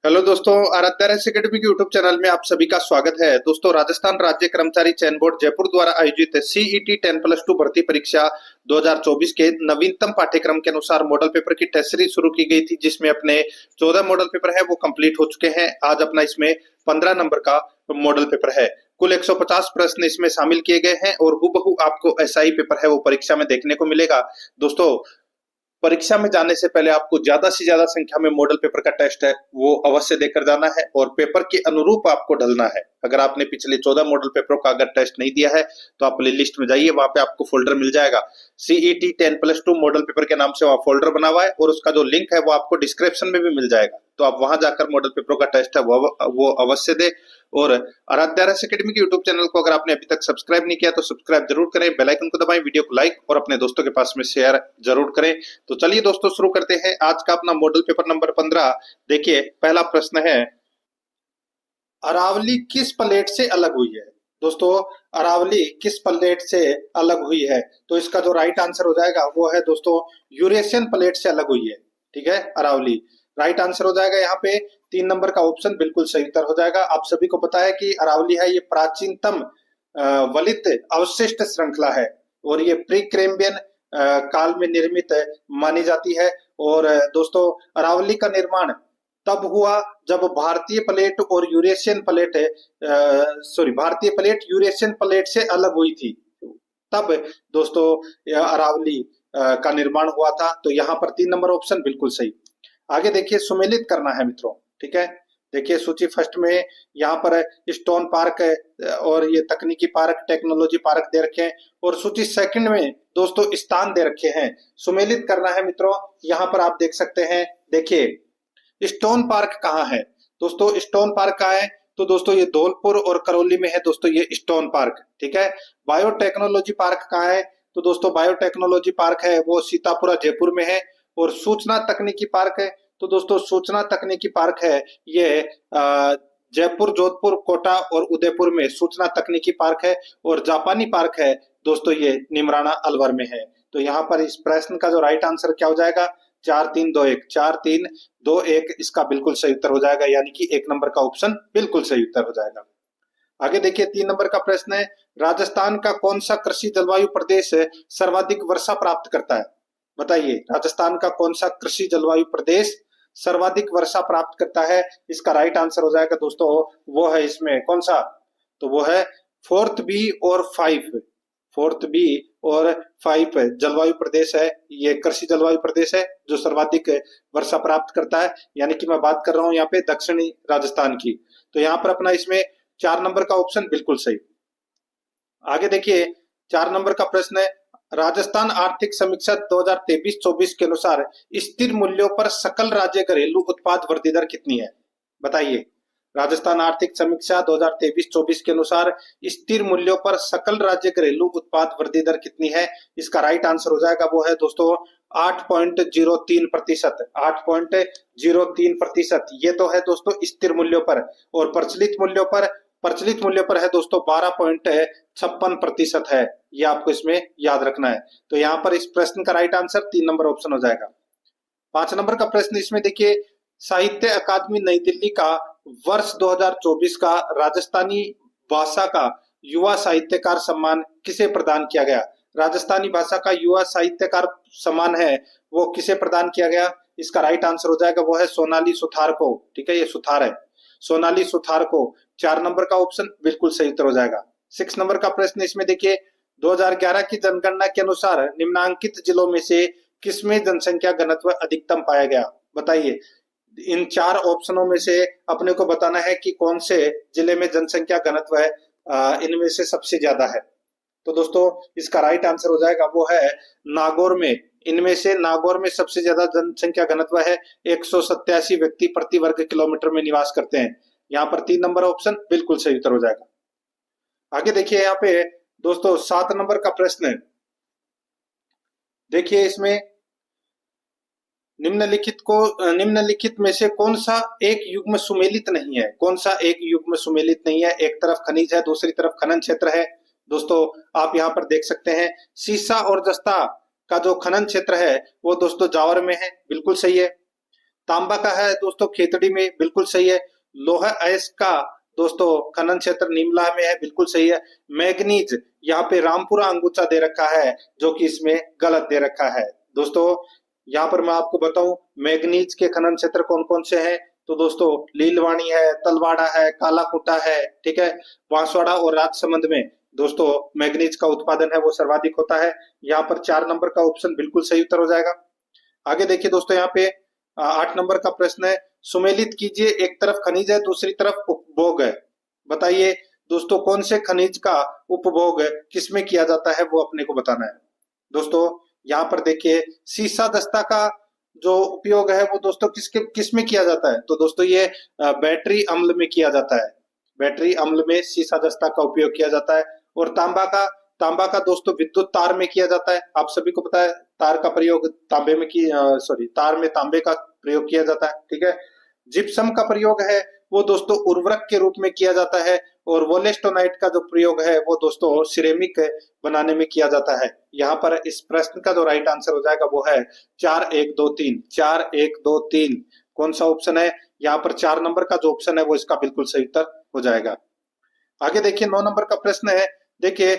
Hello दोस्तों, Aaradhya race academy के YouTube channel में आप सभी का स्वागत है। दोस्तों, राजस्थान राज्य कर्मचारी चयन बोर्ड जयपुर द्वारा आयोजित सीईटी 10+2 भर्ती परीक्षा 2024 के नवीनतम पाठ्यक्रम के अनुसार मॉडल पेपर की टेस्ट सीरीज शुरू की गई थी, जिसमें अपने 14 मॉडल पेपर है वो कंप्लीट हो चुके हैं। आज अपना इसमें 15 नंबर का मॉडल पेपर है। कुल 150 प्रश्न इसमें शामिल किए गए हैं और हूबहू आपको ऐसा ही पेपर है वो परीक्षा में देखने को मिलेगा। दोस्तों, परीक्षा में जाने से पहले आपको ज्यादा से ज्यादा संख्या में मॉडल पेपर का टेस्ट है वो अवश्य देकर जाना है और पेपर के अनुरूप आपको ढलना है। अगर आपने पिछले 14 मॉडल पेपरों का अगर टेस्ट नहीं दिया है तो आप प्ले लिस्ट में जाइए, वहां पे आपको फोल्डर मिल जाएगा। सीईटी 10+2 मॉडल पेपर के नाम से वहां फोल्डर बना हुआ है और उसका जो लिंक है वो आपको डिस्क्रिप्शन में भी मिल जाएगा, तो आप वहां जाकर मॉडल पेपरों का टेस्ट है वो अवश्य दे। और आराध्या रेस एकेडमी के यूट्यूब चैनल को अगर आपने अभी तक सब्सक्राइब नहीं किया तो सब्सक्राइब जरूर करें, बेल आइकन को दबाएं, वीडियो को लाइक और अपने दोस्तों के पास में शेयर जरूर करें। तो चलिए दोस्तों, शुरू करते हैं आज का अपना मॉडल पेपर नंबर 15। देखिए, पहला प्रश्न है, अरावली किस प्लेट से अलग हुई है? दोस्तों, अरावली किस प्लेट से अलग हुई है? तो इसका जो राइट आंसर हो जाएगा वो है दोस्तों यूरेशियन प्लेट से अलग हुई है। ठीक है, अरावली राइट आंसर हो जाएगा। यहाँ पे 3 नंबर का ऑप्शन बिल्कुल सही उत्तर हो जाएगा। आप सभी को पता है कि अरावली है ये प्राचीनतम वलित अवशिष्ट श्रृंखला है और ये प्री कैम्ब्रियन काल में निर्मित मानी जाती है। और दोस्तों, अरावली का निर्माण तब हुआ जब भारतीय प्लेट और यूरेशियन प्लेट भारतीय प्लेट यूरेशियन प्लेट से अलग हुई थी, तब दोस्तों अरावली का निर्माण हुआ था। तो यहाँ पर 3 नंबर ऑप्शन बिल्कुल सही। आगे देखिए, सुमेलित करना है मित्रों। ठीक है, देखिए सूची फर्स्ट में यहाँ पर स्टोन पार्क और ये तकनीकी पार्क, टेक्नोलॉजी पार्क दे रखे हैं और सूची सेकंड में दोस्तों स्थान दे रखे हैं। सुमेलित करना है मित्रों, यहाँ पर आप देख सकते हैं। देखिए, स्टोन पार्क कहाँ है? दोस्तों, स्टोन पार्क कहाँ है? तो दोस्तों ये धौलपुर और करौली में है दोस्तों ये स्टोन पार्क। ठीक है, बायोटेक्नोलॉजी पार्क कहाँ है? तो दोस्तों बायोटेक्नोलॉजी पार्क है वो सीतापुरा जयपुर में है। और सूचना तकनीकी पार्क है तो दोस्तों सूचना तकनीकी पार्क है ये जयपुर, जोधपुर, कोटा और उदयपुर में सूचना तकनीकी पार्क है। और जापानी पार्क है दोस्तों ये निमराना अलवर में है। तो यहाँ पर इस प्रश्न का जो राइट आंसर क्या हो जाएगा? 4-3-2-1, 4-3-2-1 इसका बिल्कुल सही उत्तर हो जाएगा, यानी कि 1 नंबर का ऑप्शन बिल्कुल सही उत्तर हो जाएगा। आगे देखिए, 3 नंबर का प्रश्न है, राजस्थान का कौन सा कृषि जलवायु प्रदेश सर्वाधिक वर्षा प्राप्त करता है? बताइए, राजस्थान का कौन सा कृषि जलवायु प्रदेश सर्वाधिक वर्षा प्राप्त करता है? इसका राइट आंसर हो जाएगा दोस्तों वो है इसमें कौन सा? तो वो है 4th बी और 5, 4th बी और 5 जलवायु प्रदेश है। ये कृषि जलवायु प्रदेश है जो सर्वाधिक वर्षा प्राप्त करता है, यानी कि मैं बात कर रहा हूं यहाँ पे दक्षिणी राजस्थान की। तो यहाँ पर अपना इसमें 4 नंबर का ऑप्शन बिल्कुल सही। आगे देखिए, 4 नंबर का प्रश्न है, राजस्थान आर्थिक समीक्षा 2023-24 के अनुसार स्थिर मूल्यों पर सकल राज्य घरेलू उत्पाद वृद्धि दर कितनी है? बताइए, राजस्थान आर्थिक समीक्षा 2023-24 के अनुसार स्थिर मूल्यों पर सकल राज्य घरेलू उत्पाद वृद्धि दर कितनी है? इसका राइट आंसर हो जाएगा वो है दोस्तों 8.03%, 8.03%। ये तो है दोस्तों स्थिर मूल्यों पर। और प्रचलित मूल्य पर है दोस्तों 12.56% है। ये आपको इसमें याद रखना है। तो यहाँ पर इस प्रश्न का राइट आंसर 3 नंबर ऑप्शन हो जाएगा। 5 नंबर का प्रश्न इसमें देखिए, साहित्य अकादमी नई दिल्ली का वर्ष 2024 का राजस्थानी भाषा का युवा साहित्यकार सम्मान किसे प्रदान किया गया? राजस्थानी भाषा का युवा साहित्यकार सम्मान है वो किसे प्रदान किया गया? इसका राइट आंसर हो जाएगा वो है सोनाली सुथार को। ठीक है, ये सुथार है, सोनाली सुथार को। 4 नंबर का ऑप्शन बिल्कुल सही उत्तर हो जाएगा। 6 नंबर का प्रश्न इसमें देखिए, 2011 की जनगणना के अनुसार निम्नांकित जिलों में से किसमें जनसंख्या घनत्व अधिकतम पाया गया? बताइए, इन 4 ऑप्शनों में से अपने को बताना है कि कौन से जिले में जनसंख्या घनत्व है इनमें से सबसे ज्यादा है। तो दोस्तों इसका राइट आंसर हो जाएगा वो है नागौर में। इनमें से नागौर में सबसे ज्यादा जनसंख्या घनत्व है, 187 व्यक्ति प्रति वर्ग किलोमीटर में निवास करते हैं। यहाँ पर 3 नंबर ऑप्शन बिल्कुल सही उत्तर हो जाएगा। आगे देखिए, यहाँ पे दोस्तों 7 नंबर का प्रश्न है। देखिए, इसमें निम्नलिखित में से कौन सा एक युग्म सुमेलित नहीं है? कौन सा एक युग्म सुमेलित नहीं है? एक तरफ खनिज है, दूसरी तरफ खनन क्षेत्र है। दोस्तों आप यहाँ पर देख सकते हैं, सीसा और जस्ता का जो खनन क्षेत्र है वो दोस्तों जावर में है, बिल्कुल सही है। तांबा का है दोस्तों खेतड़ी में, बिल्कुल सही है। लोहा अयस्क का दोस्तों खनन क्षेत्र निमला में है, बिल्कुल सही है। मैग्नीज यहाँ पे रामपुरा अंगूचा दे रखा है, जो कि इसमें गलत दे रखा है। दोस्तों यहाँ पर मैं आपको बताऊं मैग्नीज के खनन क्षेत्र कौन कौन से हैं, तो दोस्तों लीलवाणी है, तलवाड़ा है, कालाकुटा है, ठीक है। बांसवाड़ा और राजसमंद में दोस्तों मैग्नीज का उत्पादन है वो सर्वाधिक होता है। यहाँ पर 4 नंबर का ऑप्शन बिल्कुल सही उत्तर हो जाएगा। आगे देखिए दोस्तों यहाँ पे 8 नंबर का प्रश्न है, सुमेलित कीजिए, एक तरफ खनिज है दूसरी तरफ उपभोग है। बताइए दोस्तों कौन से खनिज का उपभोग किसमें किया जाता है, वो अपने को बताना है। दोस्तों यहाँ पर देखिए सीसा दस्ता का जो उपयोग है वो दोस्तों किसमें किया जाता है, तो दोस्तों ये बैटरी अम्ल में किया जाता है। बैटरी अम्ल में सीसा दस्ता का उपयोग किया जाता है। और तांबा का दोस्तों विद्युत तार में किया जाता है। आप सभी को पता है तार का प्रयोग तांबे में तार में तांबे का प्रयोग किया जाता है, ठीक है। जिप्सम का प्रयोग है वो दोस्तों उर्वरक के रूप में किया जाता है। और वोलेस्टोनाइट का जो प्रयोग है वो दोस्तों सिरेमिक बनाने में किया जाता है। यहाँ पर इस प्रश्न का जो राइट आंसर हो जाएगा वो है 4 1 2 3, 4 1 2 3। कौन सा ऑप्शन है, यहाँ पर 4 नंबर का जो ऑप्शन है वो इसका बिल्कुल सही उत्तर हो जाएगा। आगे देखिए 9 नंबर का प्रश्न है, देखिए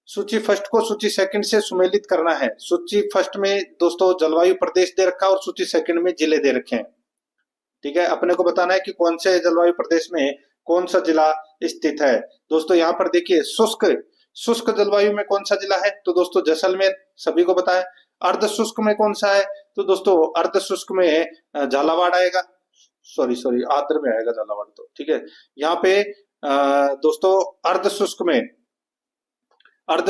सूची फर्स्ट को सूची सेकंड से सुमेलित करना है। सूची फर्स्ट में दोस्तों जलवायु प्रदेश दे रखा है और सूची सेकंड में जिले दे रखे हैं, ठीक है। अपने को बताना है कि कौन से जलवायु प्रदेश में कौन सा जिला स्थित है। दोस्तों यहाँ पर देखिए शुष्क जलवायु में कौन सा जिला है, तो दोस्तों जैसलमेर, सभी को पता है। अर्ध शुष्क में कौन सा है, तो दोस्तों अर्ध शुष्क में झालावाड़ आएगा, सॉरी आर्द्र में आएगा झालावाड़, तो ठीक है। यहाँ पे दोस्तों अर्ध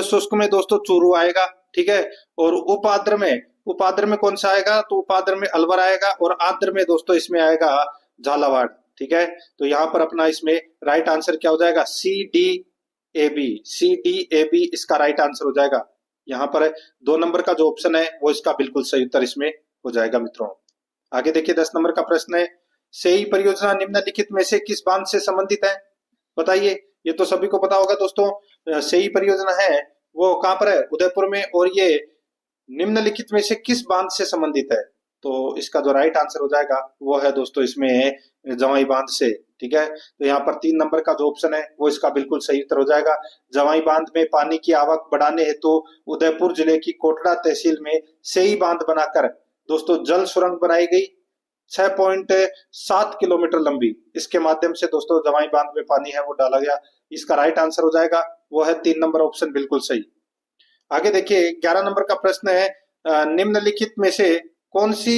शुष्क में दोस्तों चूरू आएगा, ठीक है। और उपाद्र में कौन सा आएगा, तो उपाद्र में अलवर आएगा। और आद्र में दोस्तों इसमें आएगा झालावाड़, ठीक है। तो यहाँ पर अपना इसमें राइट आंसर क्या हो जाएगा, सी डी ए बी इसका राइट आंसर हो जाएगा। यहाँ पर 2 नंबर का जो ऑप्शन है वो इसका बिल्कुल सही उत्तर इसमें हो जाएगा मित्रों। आगे देखिए 10 नंबर का प्रश्न है, सेई परियोजना निम्नलिखित में से किस बांध से संबंधित है। बताइए, ये तो सभी को पता होगा दोस्तों, सेई परियोजना है वो कहाँ पर है, उदयपुर में। और ये निम्नलिखित में से किस बांध से संबंधित है, तो इसका जो राइट आंसर हो जाएगा वो है दोस्तों इसमें जवाई बांध से, ठीक है। तो यहाँ पर 3 नंबर का जो ऑप्शन है वो इसका बिल्कुल सही उत्तर हो जाएगा। जवाई बांध में पानी की आवक बढ़ाने हेतु उदयपुर जिले की कोटड़ा तहसील में सेई बांध बनाकर दोस्तों जल सुरंग बनाई गई, 6.7 किलोमीटर लंबी। इसके माध्यम से दोस्तों जवाई बांध में पानी है वो डाला गया। इसका राइट आंसर हो जाएगा वो है 3 नंबर ऑप्शन बिल्कुल सही। आगे देखिए 11 नंबर का प्रश्न है, निम्नलिखित में से कौन सी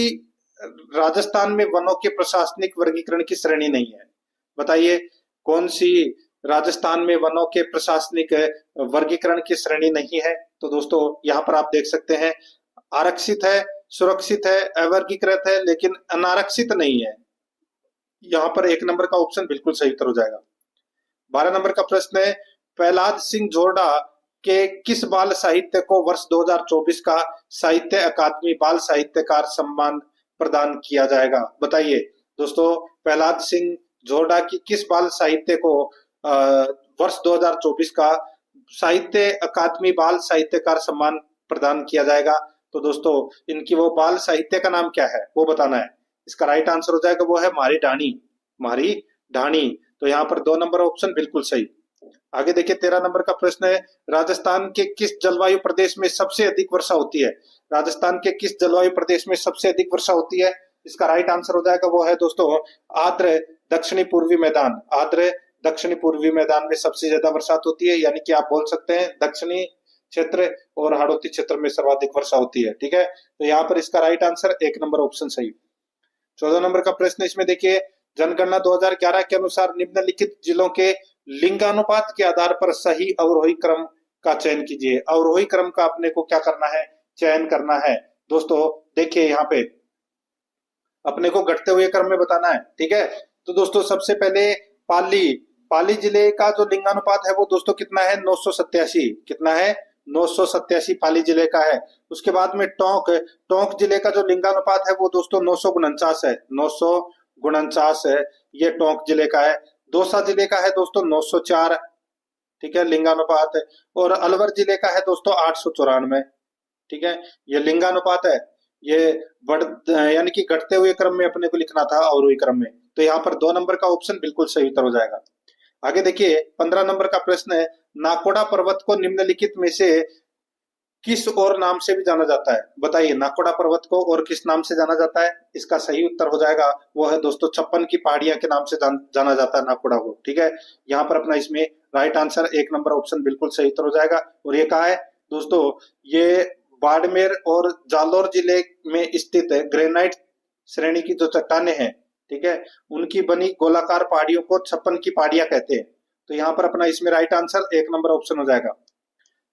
राजस्थान में वनों के प्रशासनिक वर्गीकरण की श्रेणी नहीं है। बताइए कौन सी राजस्थान में वनों के प्रशासनिक वर्गीकरण की श्रेणी नहीं है, तो दोस्तों यहाँ पर आप देख सकते हैं आरक्षित है, सुरक्षित है, अवर्गीकृत है, लेकिन अनारक्षित नहीं है। यहाँ पर 1 नंबर का ऑप्शन बिल्कुल सही उत्तर हो जाएगा। 12 नंबर का प्रश्न है, प्रहलाद सिंह जोरडा के किस बाल साहित्य को वर्ष 2024 का साहित्य अकादमी बाल साहित्यकार सम्मान प्रदान किया जाएगा। बताइए दोस्तों प्रहलाद सिंह जोरडा की किस बाल साहित्य को वर्ष 2024 का साहित्य अकादमी बाल साहित्यकार सम्मान प्रदान किया जाएगा, तो दोस्तों इनकी वो बाल साहित्य का नाम क्या है वो बताना है। इसका राइट आंसर हो जाएगा वो है मारी ढाणी। तो यहाँ पर 2 नंबर ऑप्शन बिल्कुल सही। आगे देखिए 13 नंबर का प्रश्न है, राजस्थान के किस जलवायु प्रदेश में सबसे अधिक वर्षा होती है। राजस्थान के किस जलवायु प्रदेश में सबसे अधिक वर्षा होती है, इसका राइट आंसर हो जाएगा वो है दोस्तों आर्द्र दक्षिणी पूर्वी मैदान। आर्द्र दक्षिणी पूर्वी मैदान में सबसे ज्यादा बरसात होती है, यानी कि आप बोल सकते हैं दक्षिणी क्षेत्र और हाड़ौती क्षेत्र में सर्वाधिक वर्षा होती है, ठीक है। तो यहाँ पर इसका राइट आंसर 1 नंबर ऑप्शन सही। 14 नंबर का प्रश्न इसमें देखिए, जनगणना 2011 के अनुसार निम्नलिखित जिलों के लिंगानुपात के आधार पर सही अवरोही क्रम का चयन कीजिए। अवरोही क्रम का अपने को क्या करना है, चयन करना है। दोस्तों देखिए यहाँ पे अपने को घटते हुए क्रम में बताना है, ठीक है। तो दोस्तों सबसे पहले पाली जिले का जो लिंगानुपात है वो दोस्तों कितना है, 987। कितना है, 987 पाली जिले का है। उसके बाद में टोंक जिले का जो लिंगानुपात है वो दोस्तों 949 है। 949 है, ये टोंक जिले का है। दौसा जिले का है दोस्तों 904, ठीक है, लिंगानुपात है। और अलवर जिले का है दोस्तों 894, ठीक है, ये लिंगानुपात है। ये बढ़ यानी कि घटते हुए क्रम में अपने को लिखना था, अवरोही क्रम में। तो यहाँ पर 2 नंबर का ऑप्शन बिल्कुल सही उत्तर हो जाएगा। आगे देखिए 15 नंबर का प्रश्न है, नाकोड़ा पर्वत को निम्नलिखित में से किस और नाम से भी जाना जाता है? बताइए, नाकोड़ा पर्वत को और किस नाम से जाना जाता है? इसका सही उत्तर हो जाएगा वो है दोस्तों 56 की पहाड़ियां के नाम से जाना जाता है नाकोड़ा को। ठीक है, यहाँ पर अपना इसमें राइट आंसर 1 नंबर ऑप्शन बिल्कुल सही उत्तर हो जाएगा। और ये कहा है दोस्तों, ये बाड़मेर और जालौर जिले में स्थित ग्रेनाइट श्रेणी की जो चट्टाने हैं, ठीक है, उनकी बनी गोलाकार पहाड़ियों को 56 की पहाड़ियां कहते हैं। तो यहाँ पर अपना इसमें राइट आंसर 1 नंबर ऑप्शन हो जाएगा।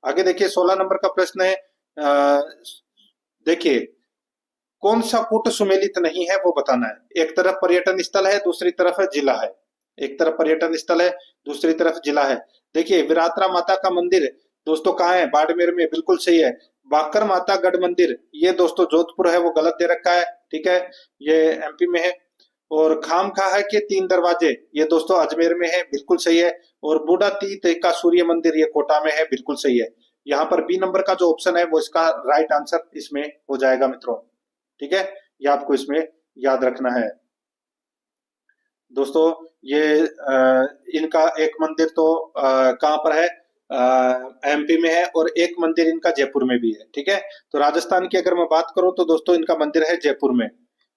आगे देखिए 16 नंबर का प्रश्न है, देखिए कौन सा कूट सुमेलित नहीं है वो बताना है। एक तरफ पर्यटन स्थल है, दूसरी तरफ है जिला है। एक तरफ पर्यटन स्थल है, दूसरी तरफ जिला है। देखिए विरात्रा माता का मंदिर दोस्तों कहाँ है? बाड़मेर में, बिल्कुल सही है। बाकर माता गढ़ मंदिर ये दोस्तों जोधपुर है, वो गलत दे रखा है। ठीक है, ये एमपी में है। और खामखाह के 3 दरवाजे ये दोस्तों अजमेर में है, बिल्कुल सही है। और बूढ़ा तीत का सूर्य मंदिर ये कोटा में है, बिल्कुल सही है। यहाँ पर बी नंबर का जो ऑप्शन है वो इसका राइट आंसर इसमें हो जाएगा मित्रों। ठीक है, ये आपको इसमें याद रखना है दोस्तों। ये इनका एक मंदिर तो कहाँ पर है? एमपी में है, और एक मंदिर इनका जयपुर में भी है। ठीक है, तो राजस्थान की अगर मैं बात करूं तो दोस्तों इनका मंदिर है जयपुर में।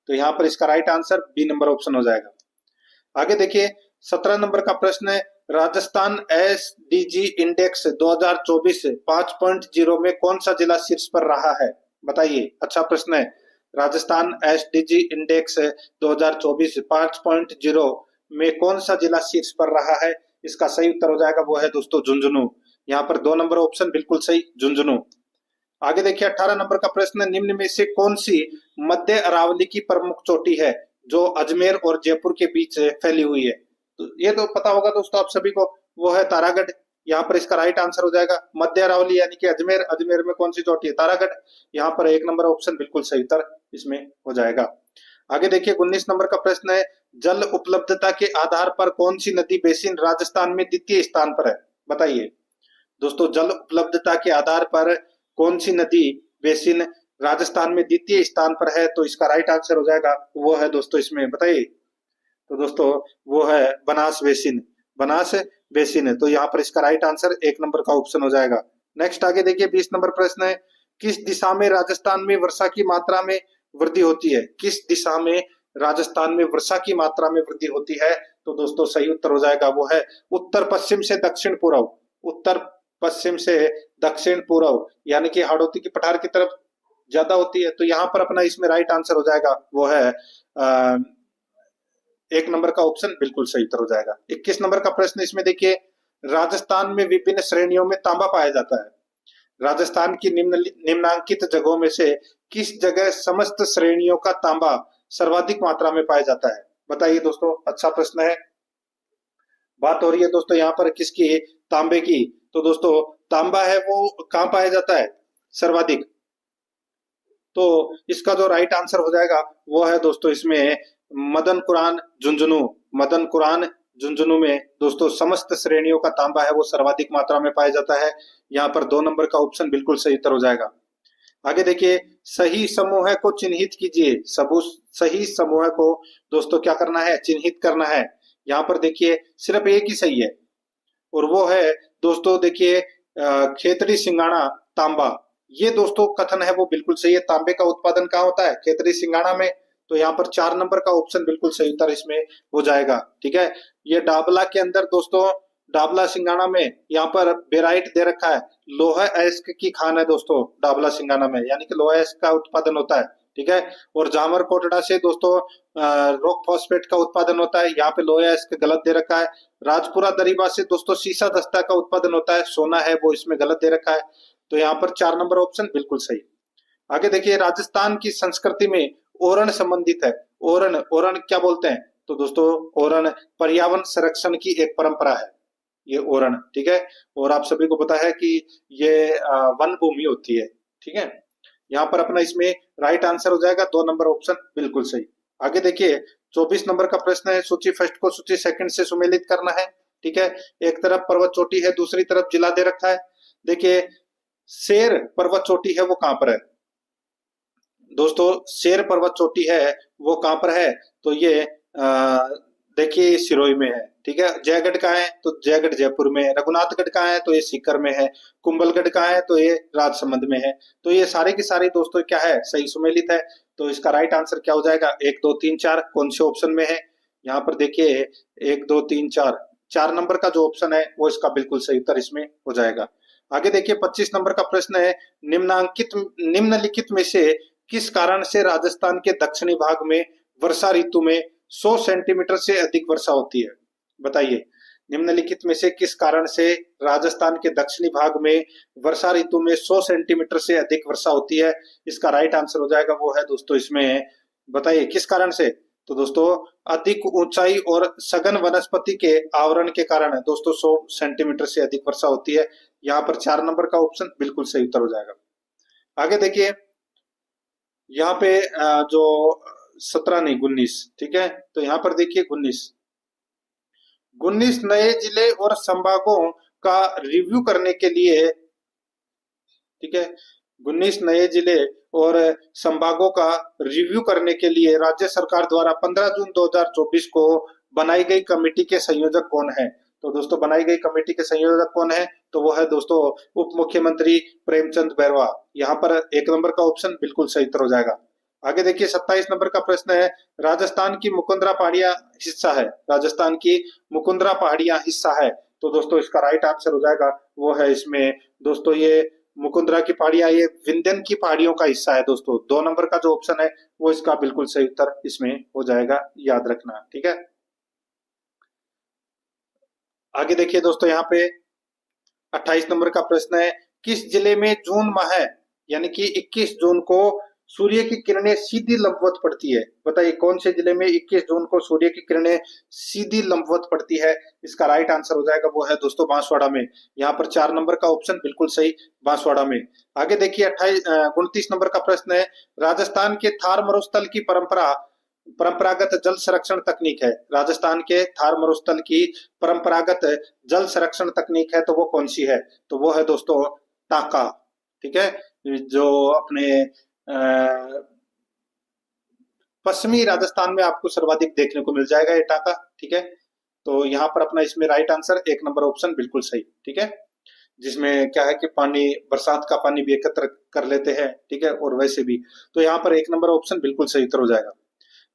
तो यहाँ पर इसका right answer B number option हो जाएगा। आगे देखिए 17 नंबर का प्रश्न है, राजस्थान एसडीजी इंडेक्स 2024 5.0 में कौन सा जिला शीर्ष पर रहा है? बताइए, अच्छा प्रश्न है। राजस्थान एसडीजी इंडेक्स 2024 5.0 में कौन सा जिला शीर्ष पर रहा है? इसका सही उत्तर हो जाएगा वो है दोस्तों झुंझुनू। यहाँ पर 2 नंबर ऑप्शन बिल्कुल सही, झुंझुनू। आगे देखिए 18 नंबर का प्रश्न, निम्न में से कौन सी मध्य अरावली की प्रमुख चोटी है जो अजमेर और जयपुर के बीच फैली हुई है? तो ये तो पता होगा दोस्तों आप सभी को, वो है तारागढ़। यहाँ पर इसका राइट आंसर हो जाएगा मध्य अरावली यानी कि अजमेर। अजमेर में कौन सी चोटी है? तारागढ़। यहाँ पर 1 नंबर ऑप्शन बिल्कुल सही उत्तर इसमें हो जाएगा। आगे देखिए 19 नंबर का प्रश्न है, जल उपलब्धता के आधार पर कौन सी नदी बेसिन राजस्थान में द्वितीय स्थान पर है? बताइए दोस्तों, जल उपलब्धता के आधार पर कौन सी नदी बेसिन राजस्थान में द्वितीय स्थान पर है? तो इसका राइट आंसर हो जाएगा वो है दोस्तों इसमें, बताइए तो दोस्तों वो है बनास बेसिन। बनास बेसिन है, तो यहाँ पर इसका राइट आंसर 1 नंबर का ऑप्शन हो जाएगा। नेक्स्ट आगे देखिए 20 नंबर प्रश्न है, किस दिशा में राजस्थान में वर्षा की मात्रा में वृद्धि होती है? किस दिशा में राजस्थान में वर्षा की मात्रा में वृद्धि होती है? तो दोस्तों सही उत्तर हो जाएगा वो है उत्तर पश्चिम से दक्षिण पूर्व। उत्तर पश्चिम से दक्षिण पूर्व यानी कि हाड़ौती की पठार की तरफ ज्यादा होती है। तो यहाँ पर अपना इसमें राइट आंसर हो जाएगा वो है 1 नंबर का ऑप्शन बिल्कुल सही उत्तर हो जाएगा। 21 नंबर का प्रश्न इसमें देखिए, राजस्थान में विभिन्न श्रेणियों में तांबा पाया जाता है। राजस्थान की निम्नांकित जगहों में से किस जगह समस्त श्रेणियों का तांबा सर्वाधिक मात्रा में पाया जाता है? बताइए दोस्तों, अच्छा प्रश्न है। बात हो रही है दोस्तों यहाँ पर किसकी? तांबे की। तो दोस्तों तांबा है वो कहाँ पाया जाता है सर्वाधिक? तो इसका जो राइट आंसर हो जाएगा वो है दोस्तों इसमें मदन कुरान झुंझुनू। मदन कुरान झुंझुनू में दोस्तों समस्त श्रेणियों का तांबा है वो सर्वाधिक मात्रा में पाया जाता है। यहाँ पर 2 नंबर का ऑप्शन बिल्कुल सही उत्तर हो जाएगा। आगे देखिए, सही समूह को चिन्हित कीजिए। सही समूह को दोस्तों क्या करना है? चिन्हित करना है। यहाँ पर देखिए सिर्फ एक ही सही है, और वो है दोस्तों देखिए खेतड़ी सिंगाड़ा तांबा। ये दोस्तों कथन है वो बिल्कुल सही है। तांबे का उत्पादन कहाँ होता है? खेतड़ी सिंगाड़ा में। तो यहाँ पर 4 नंबर का ऑप्शन बिल्कुल सही उत्तर इसमें हो जाएगा। ठीक है, ये डाबला के अंदर दोस्तों, डाबला सिंगाड़ा में यहाँ पर बेराइट दे रखा है। लोहा अयस्क की खान है दोस्तों डाबला सिंगाड़ा में, यानी कि लोहा अयस्क का उत्पादन होता है। ठीक है, और जामर कोटड़ा से दोस्तों रॉक फॉस्फेट का उत्पादन होता है। यहाँ पे लोहा अयस्क गलत दे रखा है। राजपुरा दरीबा से दोस्तों सीसा दस्ता का उत्पादन होता है, सोना है वो इसमें गलत दे रखा है। तो यहाँ पर 4 नंबर ऑप्शन बिल्कुल सही। आगे देखिए, राजस्थान की संस्कृति में ओरण संबंधित है। ओरण, ओरण क्या बोलते हैं? तो दोस्तों ओरण पर्यावरण संरक्षण की एक परंपरा है ये ओरण। ठीक है, और आप सभी को पता है कि ये वन भूमि होती है। ठीक है, यहाँ पर अपना इसमें राइट आंसर हो जाएगा 2 नंबर ऑप्शन बिल्कुल सही। आगे देखिए 24 नंबर का प्रश्न है, सूची फर्स्ट को सूची सेकंड से सुमेलित करना है। ठीक है, एक तरफ पर्वत चोटी है, दूसरी तरफ जिला दे रखा है। देखिए शेर पर्वत चोटी है वो कहां पर है? दोस्तों शेर पर्वत चोटी है वो कहाँ पर है? तो ये देखिए सिरोही में है। ठीक है, जयगढ़ का है तो जयगढ़ जयपुर में है। रघुनाथगढ़ का है तो ये सीकर में है। कुंभलगढ़ का है तो ये राजसमंद में है। तो ये सारे की सारी दोस्तों क्या है, सही सुमेलित है। तो इसका राइट आंसर क्या हो जाएगा? 1 2 3 4 कौन से ऑप्शन में है? यहाँ पर देखिए 1 2 3 4, 4 नंबर का जो ऑप्शन है वो इसका बिल्कुल सही उत्तर इसमें हो जाएगा। आगे देखिए 25 नंबर का प्रश्न है, निम्नलिखित में से किस कारण से राजस्थान के दक्षिणी भाग में वर्षा ऋतु में 100 सेंटीमीटर से अधिक वर्षा होती है? बताइए, निम्नलिखित में से किस कारण से राजस्थान के दक्षिणी भाग में वर्षा ऋतु में 100 सेंटीमीटर से अधिक वर्षा होती है? इसका राइट आंसर हो जाएगा वो है दोस्तों इसमें, बताइए किस कारण से? तो दोस्तों अधिक ऊंचाई और सघन वनस्पति के आवरण के कारण है दोस्तों 100 सेंटीमीटर से अधिक वर्षा होती है। यहाँ पर 4 नंबर का ऑप्शन बिल्कुल सही उत्तर हो जाएगा। आगे देखिए यहाँ पे जो 17 नहीं 19, ठीक है, तो यहाँ पर देखिए 19 नए जिले और संभागों का रिव्यू करने के लिए, ठीक है, 19 नए जिले और संभागों का रिव्यू करने के लिए राज्य सरकार द्वारा 15 जून 2024 को बनाई गई कमेटी के संयोजक कौन है? तो दोस्तों बनाई गई कमेटी के संयोजक कौन है? तो वो है दोस्तों उप मुख्यमंत्री प्रेमचंद बैरवा। यहाँ पर 1 नंबर का ऑप्शन बिल्कुल सही उत्तर हो जाएगा। आगे देखिए 27 नंबर का प्रश्न है, राजस्थान की मुकुंदरा पहाड़ियां हिस्सा है, राजस्थान की मुकुंदरा पहाड़ियां हिस्सा है। तो दोस्तों इसका राइट आंसर हो जाएगा वो है इसमें दोस्तों ये मुकुंदरा की पहाड़ियां ये विंध्यन की पहाड़ियों का हिस्सा है दोस्तों। 2 नंबर का जो ऑप्शन है वो इसका बिल्कुल सही उत्तर इसमें हो जाएगा, याद रखना। ठीक है, आगे देखिए दोस्तों यहाँ पे 28 नंबर का प्रश्न है, किस जिले में जून माह यानी कि 21 जून को सूर्य की किरणें सीधी लंबवत पड़ती है? बताइए कौन से जिले में 21 जून को सूर्य की किरणें सीधी लंबवत पड़ती है? इसका राइट आंसर हो जाएगा वो है दोस्तों बांसवाड़ा में। यहाँ पर 4 नंबर का ऑप्शन बिल्कुल सही, बांसवाड़ा में। आगे देखिए 29 नंबर का प्रश्न है, राजस्थान के थार मरुस्थल की परंपरागत जल संरक्षण तकनीक है, राजस्थान के थार मरुस्थल की परंपरागत जल संरक्षण तकनीक है तो वो कौन सी है? तो वो है दोस्तों टाका। ठीक है, जो अपने पश्चिमी राजस्थान में आपको सर्वाधिक देखने को मिल जाएगा ये टाका। ठीक है, तो यहाँ पर अपना इसमें राइट आंसर 1 नंबर ऑप्शन बिल्कुल सही। ठीक है, जिसमें क्या है कि पानी बरसात का पानी भी एकत्र कर लेते हैं। ठीक है, और वैसे भी तो यहाँ पर 1 नंबर ऑप्शन बिल्कुल सही उत्तर हो जाएगा।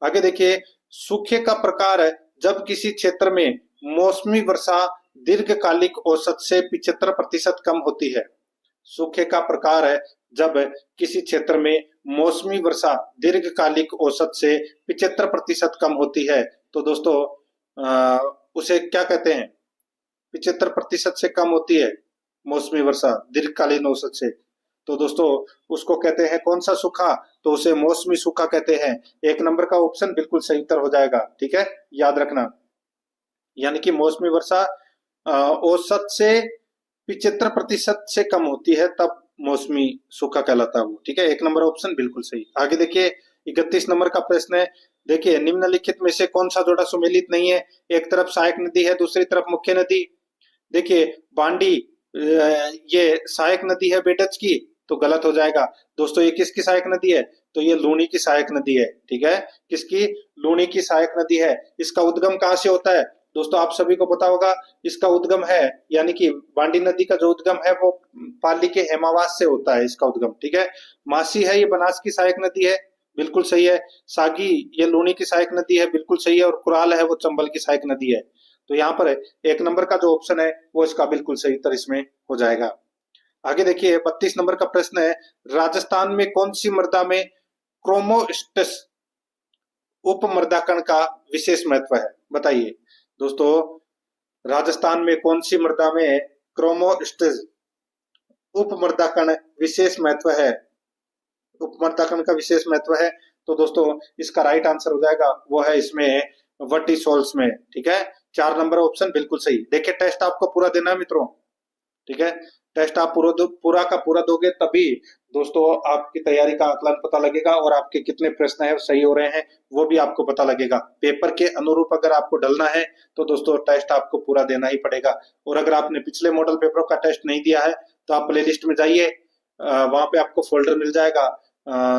आगे देखिए सूखे का प्रकार है जब किसी क्षेत्र में मौसमी वर्षा दीर्घकालिक औसत से 75% कम होती है। सूखे का प्रकार है जब किसी क्षेत्र में मौसमी वर्षा दीर्घकालिक औसत से 75% कम होती है तो दोस्तों उसे क्या कहते हैं? 75% से कम होती है मौसमी वर्षा दीर्घकालीन औसत से, तो दोस्तों उसको कहते हैं कौन सा सूखा? तो उसे मौसमी सूखा कहते हैं। 1 नंबर का ऑप्शन बिल्कुल सही उत्तर हो जाएगा। ठीक है, याद रखना, यानी कि मौसमी वर्षा औसत से 75% से कम होती है तब मौसमी सूखा कहलाता है वो। ठीक है, 1 नंबर ऑप्शन बिल्कुल सही। आगे देखिए 31 नंबर का प्रश्न है, देखिए निम्नलिखित में से कौन सा जोड़ा सुमेलित नहीं है? एक तरफ सहायक नदी है, दूसरी तरफ मुख्य नदी। देखिए बांडी ये सहायक नदी है बेडज की, तो गलत हो जाएगा दोस्तों। ये किसकी सहायक नदी है? तो ये लूनी की सहायक नदी है। ठीक है, किसकी? लूनी की सहायक नदी है। इसका उद्गम कहाँ से होता है? दोस्तों आप सभी को पता होगा, इसका उद्गम है यानी कि बांडी नदी का जो उद्गम है वो पाली के हेमावास से होता है इसका उद्गम। ठीक है, मासी है ये बनास की सहायक नदी है, बिल्कुल सही है। सागी ये लूनी की सहायक नदी है, बिल्कुल सही है। और कुराल है वो चंबल की सहायक नदी है। तो यहाँ पर 1 नंबर का जो ऑप्शन है वो इसका बिल्कुल सही उत्तर इसमें हो जाएगा। आगे देखिए 32 नंबर का प्रश्न है, राजस्थान में कौन सी मृदा में क्रोमोस्टेस उपमृदाकण का विशेष महत्व है? बताइए दोस्तों, राजस्थान में कौन सी मृदा में क्रोमोस्टेस उपमृदाकण विशेष महत्व है? उपमृदाकण का विशेष महत्व है तो दोस्तों इसका राइट आंसर हो जाएगा वो है इसमें वर्टिसोल्स में। ठीक है, 4 नंबर ऑप्शन बिल्कुल सही। देखिए टेस्ट आपको पूरा देना है मित्रों। ठीक है, टेस्ट आप पूरा का पूरा दोगे तभी दोस्तों आपकी तैयारी का आकलन पता लगेगा और आपके कितने प्रश्न है सही हो रहे हैं वो भी आपको पता लगेगा। पेपर के अनुरूप अगर आपको डलना है तो दोस्तों टेस्ट आपको पूरा देना ही पड़ेगा। और अगर आपने पिछले मॉडल पेपरों का टेस्ट नहीं दिया है तो आप प्ले लिस्ट में जाइए, वहां पे आपको फोल्डर मिल जाएगा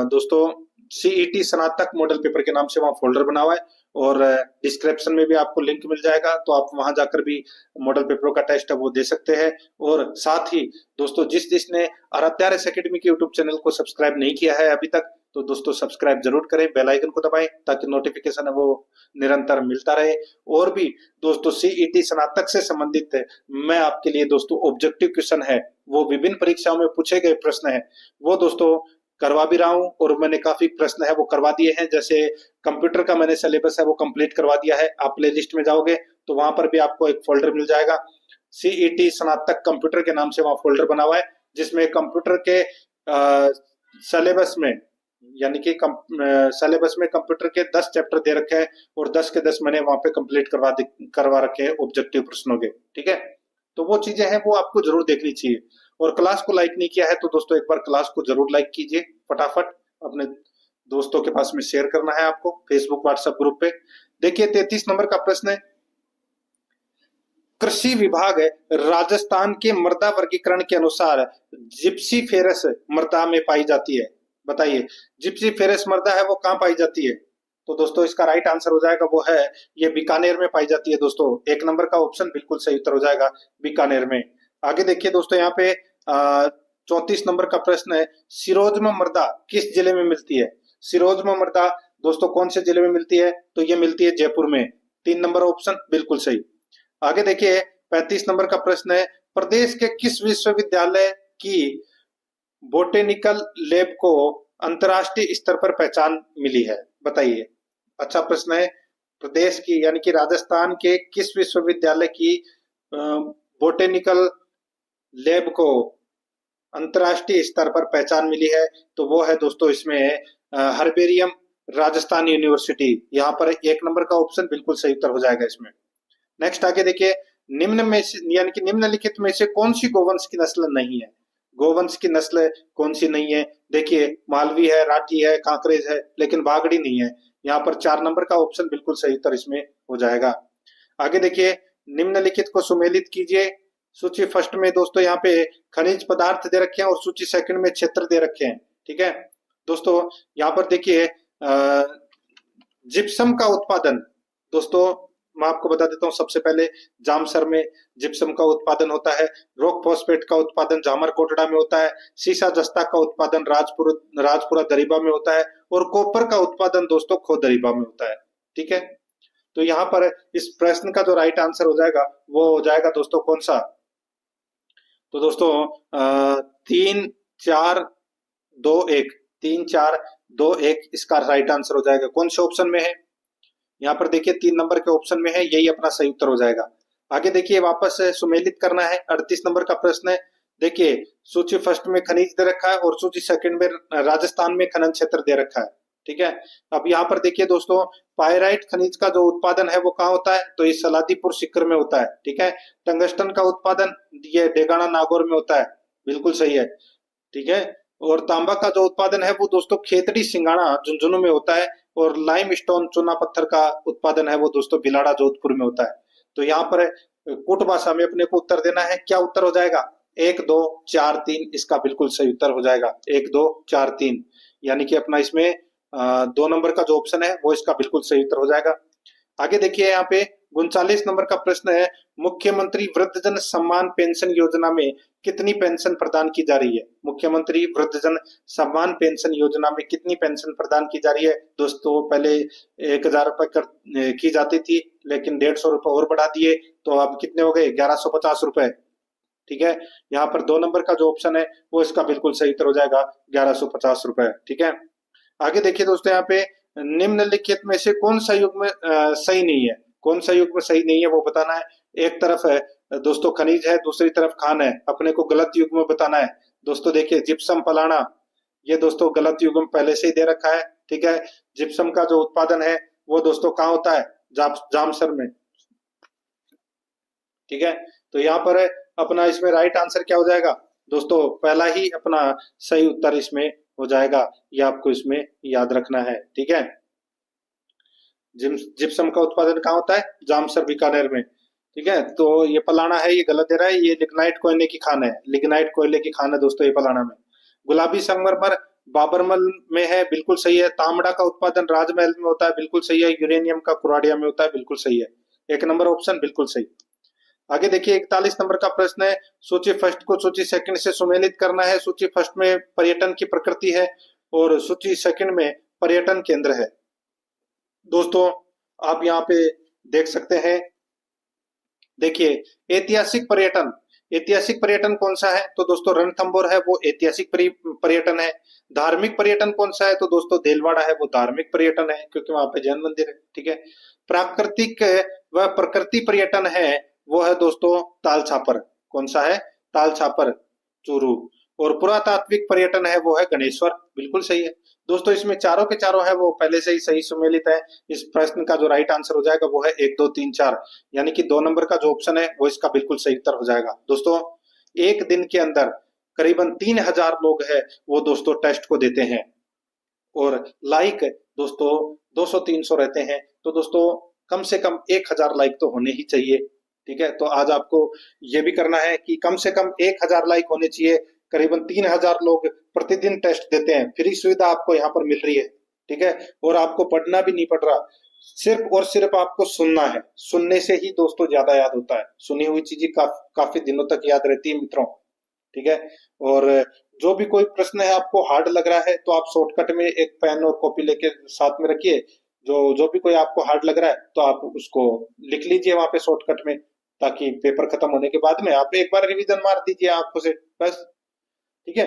दोस्तों, सीईटी स्नातक मॉडल पेपर के नाम से वहाँ फोल्डर बना हुआ है, और डिस्क्रिप्शन में भी आपको लिंक मिल जाएगा, तो आप वहां जाकर भी मॉडल पेपरों का टेस्ट है वो दे सकते हैं। और साथ ही दोस्तों, जिसने आराध्या RS एकेडमी के यूट्यूब चैनल को सब्सक्राइब नहीं किया है अभी तक, तो दोस्तों सब्सक्राइब जरूर करें, बेल आइकन को दबाएं ताकि नोटिफिकेशन है वो निरंतर मिलता रहे। और भी दोस्तों सीईटी स्नातक से संबंधित मैं आपके लिए दोस्तों ऑब्जेक्टिव क्वेश्चन है वो विभिन्न परीक्षाओं में पूछे गए प्रश्न है वो दोस्तों करवा भी रहा हूं, और मैंने काफी प्रश्न है वो करवा दिए हैं। जैसे कंप्यूटर का मैंने सिलेबस है वो कंप्लीट करवा दिया है। आप प्ले लिस्ट में जाओगे तो वहां पर भी आपको एक फोल्डर मिल जाएगा, सीईटी स्नातक कंप्यूटर के नाम से वहां फोल्डर बना हुआ है, जिसमें कंप्यूटर के सिलेबस में, यानी कि सिलेबस में कंप्यूटर के 10 चैप्टर दे रखे हैं, और 10 के 10 मैंने वहां पे कंप्लीट करवा रखे हैं ऑब्जेक्टिव प्रश्नों के। ठीक है, तो वो चीजें हैं वो आपको जरूर देखनी चाहिए। और क्लास को लाइक नहीं किया है तो दोस्तों एक बार क्लास को जरूर लाइक कीजिए, फटाफट अपने दोस्तों के पास में शेयर करना है आपको फेसबुक व्हाट्सएप ग्रुप पे। देखिए 33 नंबर का प्रश्न है, कृषि विभाग राजस्थान के मृदा वर्गीकरण के अनुसार जिप्सीफेरस मृदा में पाई जाती है। बताइए जिप्सीफेरस मृदा है वो कहाँ पाई जाती है? तो दोस्तों इसका राइट आंसर हो जाएगा वो है ये बीकानेर में पाई जाती है दोस्तों। एक नंबर का ऑप्शन बिल्कुल सही उत्तर हो जाएगा, बीकानेर में। आगे देखिए दोस्तों, यहाँ पे 34 नंबर का प्रश्न है, सिरोज्म मृदा किस जिले में मिलती है? सिरोज्म मृदा दोस्तों कौन से जिले में मिलती है? तो ये मिलती है जयपुर में। 3 नंबर ऑप्शन बिल्कुल सही। आगे देखिए 35 नंबर का प्रश्न है, प्रदेश के किस विश्वविद्यालय की बोटेनिकल लैब को अंतर्राष्ट्रीय स्तर पर पहचान मिली है? बताइए। अच्छा प्रश्न है, प्रदेश की यानी कि राजस्थान के किस विश्वविद्यालय की बोटेनिकल लैब को अंतर्राष्ट्रीय स्तर पर पहचान मिली है? तो वो है दोस्तों इसमें हर्बेरियम राजस्थान यूनिवर्सिटी। यहाँ पर 1 नंबर का ऑप्शन बिल्कुल सही उत्तर हो जाएगा इसमें। नेक्स्ट आगे देखिए, निम्न में से यानी कि निम्नलिखित में से कौन सी गोवंश की नस्ल नहीं है? गोवंश की नस्ल कौन सी नहीं है? देखिए मालवी है, राठी है, कांकरेज है, लेकिन बागड़ी नहीं है। यहाँ पर 4 नंबर का ऑप्शन बिल्कुल सही उत्तर इसमें हो जाएगा। आगे देखिए, निम्नलिखित को सुमेलित कीजिए। सूची फर्स्ट में दोस्तों यहाँ पे खनिज पदार्थ दे रखे हैं, और सूची सेकंड में क्षेत्र दे रखे हैं। ठीक है दोस्तों, यहाँ पर देखिए जिप्सम का उत्पादन दोस्तों मैं आपको बता देता हूँ। सबसे पहले जामसर में जिप्सम का उत्पादन होता है, रॉक फॉस्फेट का उत्पादन जामरकोटड़ा में होता है, सीसा जस्ता का उत्पादन राजपुरा दरीबा में होता है, और कॉपर का उत्पादन दोस्तों खो दरीबा में होता है। ठीक है, तो यहाँ पर इस प्रश्न का जो राइट आंसर हो जाएगा वो हो जाएगा दोस्तों कौन सा? तो दोस्तों 3-4-2-1 3-4-2-1 इसका राइट आंसर हो जाएगा। कौन से ऑप्शन में है? यहाँ पर देखिए 3 नंबर के ऑप्शन में है, यही अपना सही उत्तर हो जाएगा। आगे देखिए वापस सुमेलित करना है। 38 नंबर का प्रश्न है, देखिए सूची फर्स्ट में खनिज दे रखा है, और सूची सेकंड में राजस्थान में खनन क्षेत्र दे रखा है। ठीक है, अब यहाँ पर देखिए दोस्तों, पायराइट खनिज का जो उत्पादन है वो कहाँ होता है? तो ये सलादीपुर सीकर में होता है। ठीक है, टंगस्टन का उत्पादन ये डेगाना नागौर में होता है, बिल्कुल सही है। ठीक है, और तांबा का जो उत्पादन है वो दोस्तों खेतड़ी सिंगाना झुंझुनू में होता है, और लाइम स्टोन चूना पत्थर का उत्पादन है वो दोस्तों भिलाड़ा जोधपुर में होता है। तो यहाँ पर कुट भाषा में अपने को उत्तर देना है। क्या उत्तर हो जाएगा? 1-2-4-3 इसका बिल्कुल सही उत्तर हो जाएगा। 1-2-4-3 यानी कि अपना इसमें 2 नंबर का जो ऑप्शन है वो इसका बिल्कुल सही उत्तर हो जाएगा। आगे देखिए यहाँ पे 39 नंबर का प्रश्न है, मुख्यमंत्री वृद्धजन सम्मान पेंशन योजना में कितनी पेंशन प्रदान की जा रही है? मुख्यमंत्री वृद्धजन सम्मान पेंशन योजना में कितनी पेंशन प्रदान की जा रही है? दोस्तों पहले 1000 रुपए की जाती थी, लेकिन 150 रुपए और बढ़ा दिए, तो अब कितने हो गए? 1150 रुपए। ठीक है, यहाँ पर 2 नंबर का जो ऑप्शन है वो इसका बिल्कुल सही उत्तर हो जाएगा, 1150 रुपए। ठीक है, आगे देखिए दोस्तों, यहाँ पे निम्नलिखित में से कौन सा युग्म सही नहीं है? कौन सा युग्म सही नहीं है वो बताना है। एक तरफ है दोस्तों खनिज है, दूसरी तरफ खान है, अपने को गलत युग्म बताना है। दोस्तों देखिए जिप्सम पलाना, ये दोस्तों गलत युग्म पहले से ही दे रखा है। ठीक है, जिप्सम का जो उत्पादन है वो दोस्तों कहाँ होता है? जामसर में। ठीक है, तो यहाँ पर अपना इसमें राइट आंसर क्या हो जाएगा दोस्तों? पहला ही अपना सही उत्तर इसमें हो जाएगा, ये आपको इसमें याद रखना है। ठीक है, जिप्सम का उत्पादन कहाँ होता है? जामसर बीकानेर में। ठीक है, तो ये पलाना है, ये गलत दे रहा है, ये लिग्नाइट कोयले की खान है, लिग्नाइट कोयले की खान है दोस्तों ये पलाना में। गुलाबी संगमरमर बाबरमल में है, बिल्कुल सही है। तांबा का उत्पादन राजमहल में होता है, बिल्कुल सही है। यूरेनियम का कुराडिया में होता है, बिल्कुल सही है। एक नंबर ऑप्शन बिल्कुल सही। आगे देखिए 41 नंबर का प्रश्न है, सूची फर्स्ट को सूची सेकंड से सुमेलित करना है। सूची फर्स्ट में पर्यटन की प्रकृति है और सूची सेकंड में पर्यटन केंद्र है। दोस्तों आप यहाँ पे देख सकते हैं, देखिए ऐतिहासिक पर्यटन, ऐतिहासिक पर्यटन कौन सा है? तो दोस्तों रणथंभौर है, वो ऐतिहासिक पर्यटन है। धार्मिक पर्यटन कौन सा है? तो दोस्तों देलवाड़ा है, वो धार्मिक पर्यटन है क्योंकि वहां पे जैन मंदिर है। ठीक है। प्राकृतिक व प्रकृति पर्यटन है, वो है दोस्तों ताल छापर। कौन सा है? ताल छापर, चूरू। और पुरातात्विक पर्यटन है, वो है गणेश्वर। बिल्कुल सही है। दोस्तों इसमें चारों के चारों है वो पहले से ही सही सुमेलित है। इस प्रश्न का जो राइट आंसर हो जाएगा वो है 1 2 3 4, यानी कि 2 नंबर का जो ऑप्शन है वो इसका बिल्कुल सही उत्तर हो जाएगा। दोस्तों एक दिन के अंदर करीबन 3000 लोग है वो दोस्तों टेस्ट को देते हैं और लाइक दोस्तों 200-300 रहते हैं। तो दोस्तों कम से कम 1000 लाइक तो होने ही चाहिए। ठीक है। तो आज आपको ये भी करना है कि कम से कम 1000 लाइक होने चाहिए। करीबन 3000 लोग प्रतिदिन टेस्ट देते हैं, फ्री सुविधा आपको यहाँ पर मिल रही है। ठीक है। और आपको पढ़ना भी नहीं पड़ रहा, सिर्फ और सिर्फ आपको सुनना है। सुनने से ही दोस्तों ज्यादा याद होता है, सुनी हुई चीजें काफी दिनों तक याद रहती है मित्रों। ठीक है। और जो भी कोई प्रश्न है आपको हार्ड लग रहा है तो आप शॉर्टकट में एक पेन और कॉपी लेके साथ में रखिए। जो जो भी कोई आपको हार्ड लग रहा है तो आप उसको लिख लीजिए वहां पे शॉर्टकट में, ताकि पेपर खत्म होने के बाद में आप एक बार रिवीजन मार दीजिए आंखों से, बस। ठीक है।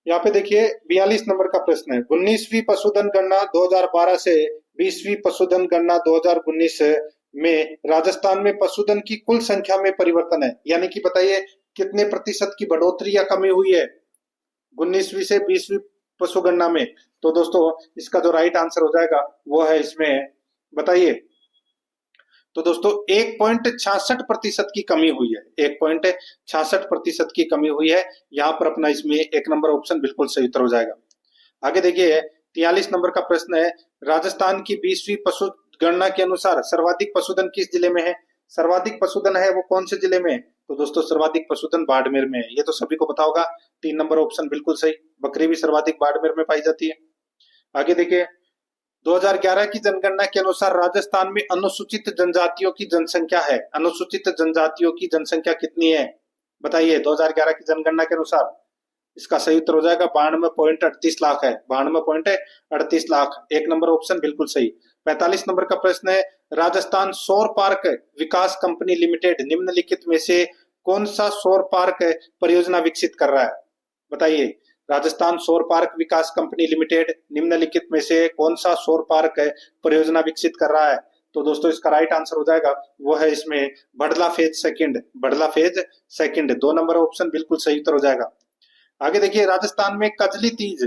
यहाँ पे देखिए 42 नंबर का प्रश्न है, 19वीं पशुधन गणना 2012 से 20वीं पशुधन गणना 2019 में राजस्थान में पशुधन की कुल संख्या में परिवर्तन है, यानी कि बताइए कितने प्रतिशत की बढ़ोतरी या कमी हुई है 19वीं से 20वीं पशु गणना में। तो दोस्तों इसका जो राइट आंसर हो जाएगा वो है इसमें, बताइए। तो दोस्तों 1.66% की कमी हुई है, 1.66% की कमी हुई है। यहाँ पर अपना इसमें 1 नंबर ऑप्शन बिल्कुल सही उत्तर हो जाएगा। आगे देखिए 43 नंबर का प्रश्न है, राजस्थान की 20वीं पशु गणना के अनुसार सर्वाधिक पशुधन किस जिले में है? सर्वाधिक पशुधन है वो कौन से जिले में है? तो दोस्तों सर्वाधिक पशुधन बाड़मेर में है, ये तो सभी को पता होगा। 3 नंबर ऑप्शन बिल्कुल सही, बकरी भी सर्वाधिक बाड़मेर में पाई जाती है। आगे देखिए 2011 की जनगणना के अनुसार राजस्थान में अनुसूचित जनजातियों की जनसंख्या है, अनुसूचित जनजातियों की जनसंख्या कितनी है? बताइए 2011 की जनगणना के अनुसार। इसका सही उत्तर हो जाएगा 92.38 लाख है, 92.38 लाख। 1 नंबर ऑप्शन बिल्कुल सही। 45 नंबर का प्रश्न है, राजस्थान सौर पार्क विकास कंपनी लिमिटेड निम्नलिखित में से कौन सा सौर पार्क परियोजना विकसित कर रहा है? बताइए राजस्थान सौर पार्क विकास कंपनी लिमिटेड निम्नलिखित में से कौन सा सौर पार्क परियोजना विकसित कर रहा है? तो दोस्तों इसका राइट आंसर हो जाएगा वो है इसमें Bhadla phase second, Bhadla phase second. 2 number option बिल्कुल सही उत्तर हो जाएगा। आगे देखिए राजस्थान में कजली तीज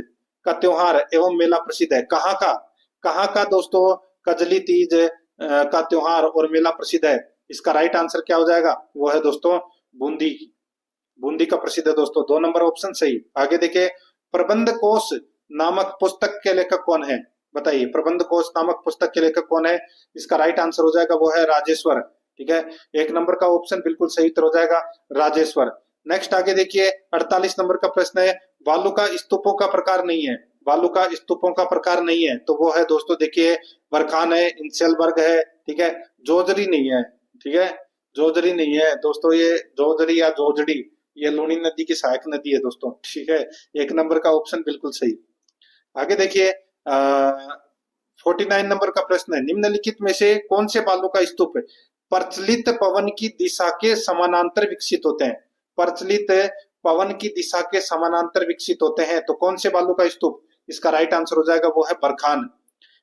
का त्योहार एवं मेला प्रसिद्ध है, कहाँ का दोस्तों कजली तीज का त्योहार और मेला प्रसिद्ध है? इसका राइट आंसर क्या हो जाएगा? वो है दोस्तों बूंदी, बूंदी का प्रसिद्ध है दोस्तों। 2 नंबर ऑप्शन सही। आगे देखिए प्रबंध कोश नामक पुस्तक के लेखक कौन है? बताइए प्रबंध कोश नामक पुस्तक के लेखक कौन है? इसका राइट आंसर हो जाएगा वो है राजेश्वर। ठीक है। 1 नंबर का ऑप्शन बिल्कुल सही उत्तर हो जाएगा राजेश्वर। नेक्स्ट आगे देखिए 48 नंबर का प्रश्न है, बालू का स्तूपों का प्रकार नहीं है, बालू का स्तूपों का प्रकार नहीं है तो वो है दोस्तों देखिए बरखान है, इंसेलबर्ग है। ठीक है। जोजरी नहीं है। ठीक है। जोजरी नहीं है दोस्तों, ये जोजरी या जोजड़ी ये लूनी नदी की सहायक नदी है दोस्तों। ठीक है। 1 नंबर का ऑप्शन बिल्कुल सही। आगे देखिए 49 नंबर का प्रश्न है, निम्नलिखित में से कौन से बालू का स्तूप प्रचलित पवन की दिशा के समानांतर विकसित होते हैं? प्रचलित पवन की दिशा के समानांतर विकसित होते हैं तो कौन से बालू का स्तूप? इसका राइट आंसर हो जाएगा वो है बरखान।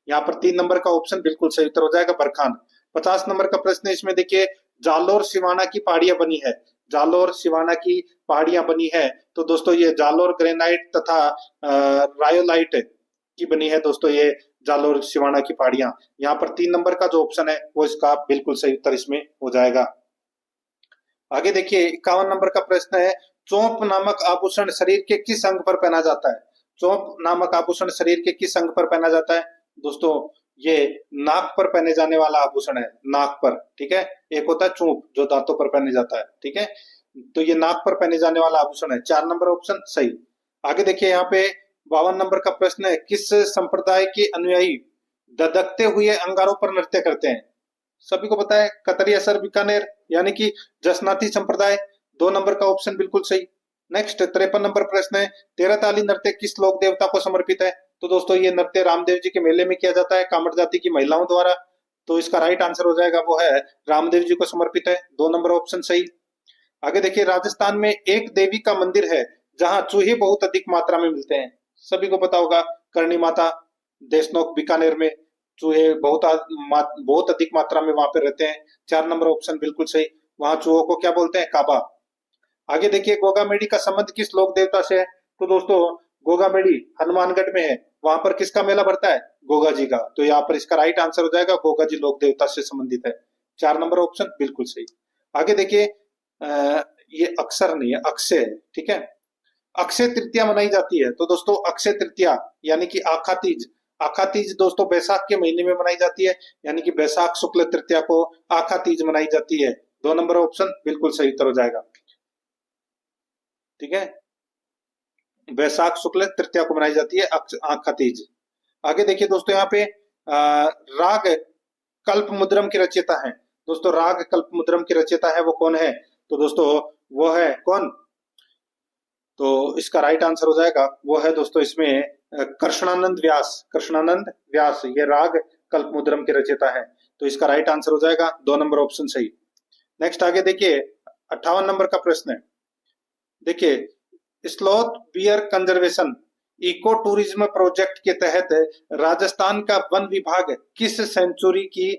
यहाँ पर 3 नंबर का ऑप्शन बिल्कुल सही उत्तर हो जाएगा बरखान। 50 नंबर का प्रश्न है, इसमें देखिए जालोर सिवाना की पहाड़ियां बनी है, जालोर सिवाना की पहाड़ियां बनी है तो दोस्तों ये जालोर ग्रेनाइट तथा रायोलाइट की बनी है दोस्तों, ये जालोर सिवाना की पहाड़ियां। यहाँ पर 3 नंबर का जो ऑप्शन है वो इसका बिल्कुल सही उत्तर इसमें हो जाएगा। आगे देखिए 51 नंबर का प्रश्न है, चौंप नामक आभूषण शरीर के किस अंग पर पहना जाता है? चौंप नामक आभूषण शरीर के किस अंग पर पहना जाता है? दोस्तों ये नाक पर पहने जाने वाला आभूषण है, नाक पर। ठीक है। एक होता है चूंप जो दांतों पर पहने जाता है। ठीक है। तो ये नाक पर पहने जाने वाला आभूषण है। 4 नंबर ऑप्शन सही। आगे देखिए यहाँ पे 52 नंबर का प्रश्न है, किस संप्रदाय के अनुयायी धधकते हुए अंगारों पर नृत्य करते हैं? सभी को पता है, कतरी असर बीकानेर, यानी कि जसनाती संप्रदाय। 2 नंबर का ऑप्शन बिल्कुल सही। नेक्स्ट 53 नंबर प्रश्न है, तेरह ताली नृत्य किस लोक देवता को समर्पित है? तो दोस्तों ये नृत्य रामदेव जी के मेले में किया जाता है, कामट जाति की महिलाओं द्वारा। तो इसका राइट आंसर हो जाएगा वो है रामदेव जी को समर्पित है। 2 नंबर ऑप्शन सही। आगे देखिए, राजस्थान में एक देवी का मंदिर है जहां चूहे बहुत अधिक मात्रा में मिलते हैं। सभी को पता होगा, करणी माता, देशनोक बीकानेर में चूहे बहुत अधिक मात्रा में वहां पे रहते हैं। 4 नंबर ऑप्शन बिल्कुल सही। वहां चूहों को क्या बोलते हैं? काबा। आगे देखिए, गोगामेडी का संबंध किस लोक देवता से है? तो दोस्तों गोगामेडी हनुमानगढ़ में है, वहां पर किसका मेला भरता है? गोगा जी का। तो यहाँ पर इसका राइट आंसर हो जाएगा गोगा जी लोक देवता से संबंधित है। 4 नंबर ऑप्शन बिल्कुल सही। आगे देखिए, ये अक्षर नहीं है, अक्षय है, ठीक है। अक्षय तृतीया मनाई जाती है, तो दोस्तों अक्षय तृतीया यानी कि आखा तीज, आखा तीज दोस्तों बैसाख के महीने में मनाई जाती है, यानी कि बैसाख शुक्ल तृतीया को आखा तीज मनाई जाती है। 2 नंबर ऑप्शन बिल्कुल सही उत्तर हो जाएगा, ठीक है। बैसाख शुक्ल तृतीया को मनाई जाती है आखा तीज। आगे देखिए दोस्तों, यहाँ पे राग कल्पमुद्रम के रचयिता हैं। दोस्तों राग कल्पमुद्रम के रचयिता है वो कौन है? तो दोस्तों वो है कौन? तो इसका राइट आंसर हो जाएगा वो है दोस्तों इसमें कृष्णानंद व्यास। कृष्णानंद व्यास ये राग कल्पमुद्रम के रचयिता है। तो इसका राइट आंसर हो जाएगा 2 नंबर ऑप्शन सही। नेक्स्ट आगे देखिए, 58 नंबर का प्रश्न है। देखिए, sloth bear conservation eco tourism project के तहत राजस्थान का वन विभाग किस सेंचुरी की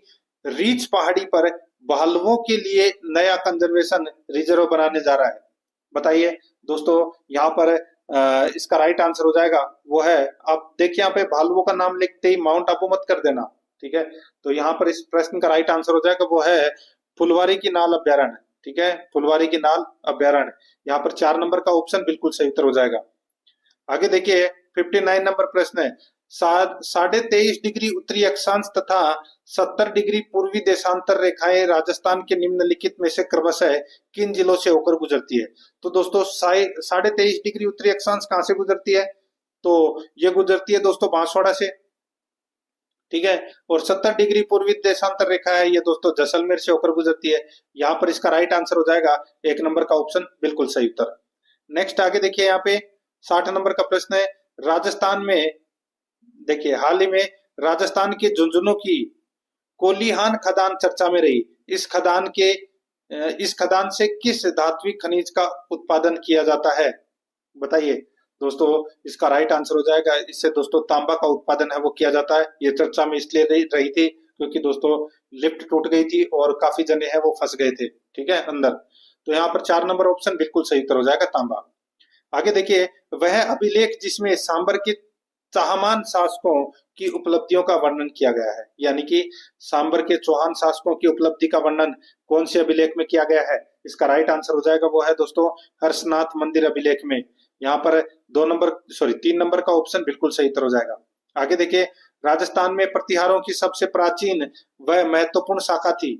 रीच पहाड़ी पर भालुओं के लिए नया कंजर्वेशन रिजर्व बनाने जा रहा है? बताइए दोस्तों, यहाँ पर इसका राइट आंसर हो जाएगा वो है, आप देखिए यहाँ पे भालुओं का नाम लिखते ही माउंट आबू मत कर देना, ठीक है। तो यहाँ पर इस प्रश्न का राइट आंसर हो जाएगा वो है फुलवारी की नाल अभ्यारण्य, ठीक है, फुलवारी की नाल अभ्यारण्य। यहाँ पर 4 नंबर का ऑप्शन बिल्कुल सही उत्तर हो जाएगा। आगे देखिए, 59 नंबर प्रश्न है, 23.5 डिग्री उत्तरी अक्षांश तथा 70 डिग्री पूर्वी देशांतर रेखाएं राजस्थान के निम्नलिखित में से क्रमशः किन जिलों से होकर गुजरती है? तो दोस्तों 23.5 डिग्री उत्तरी अक्षांश कहां से गुजरती है? तो ये गुजरती है दोस्तों बांसवाड़ा से, ठीक है। और 70 डिग्री पूर्वी देशांतर रेखा है ये दोस्तों जैसलमेर से होकर गुजरती है। यहाँ पर इसका राइट आंसर हो जाएगा 1 नंबर का ऑप्शन बिल्कुल सही उत्तर। नेक्स्ट आगे देखिए, यहाँ पे 60 नंबर का प्रश्न है, राजस्थान में देखिए हाल ही में राजस्थान के झुंझुनू की कोलीहान खदान चर्चा में रही। इस खदान से किस धात्विक खनिज का उत्पादन किया जाता है? बताइए दोस्तों, इसका राइट आंसर हो जाएगा, इससे दोस्तों तांबा का उत्पादन है वो किया जाता है। ये चर्चा में इसलिए रही थी क्योंकि दोस्तों लिफ्ट टूट गई थी और काफी जने हैं वो फंस गए थे, ठीक है, अंदर। तो यहाँ पर 4 नंबर ऑप्शन बिल्कुल सही उत्तर हो जाएगा, तांबा। आगे देखिए, वह अभिलेख जिसमें सांबर के चाहमान शासकों की उपलब्धियों का वर्णन किया गया है, यानी कि सांबर के चौहान शासकों की उपलब्धि का वर्णन कौन से अभिलेख में किया गया है? इसका राइट आंसर हो जाएगा वो है दोस्तों हर्षनाथ मंदिर अभिलेख में। यहाँ पर 3 नंबर का ऑप्शन बिल्कुल सही उत्तर हो जाएगा। आगे देखिए, राजस्थान में प्रतिहारों की सबसे प्राचीन व महत्वपूर्ण शाखा थी।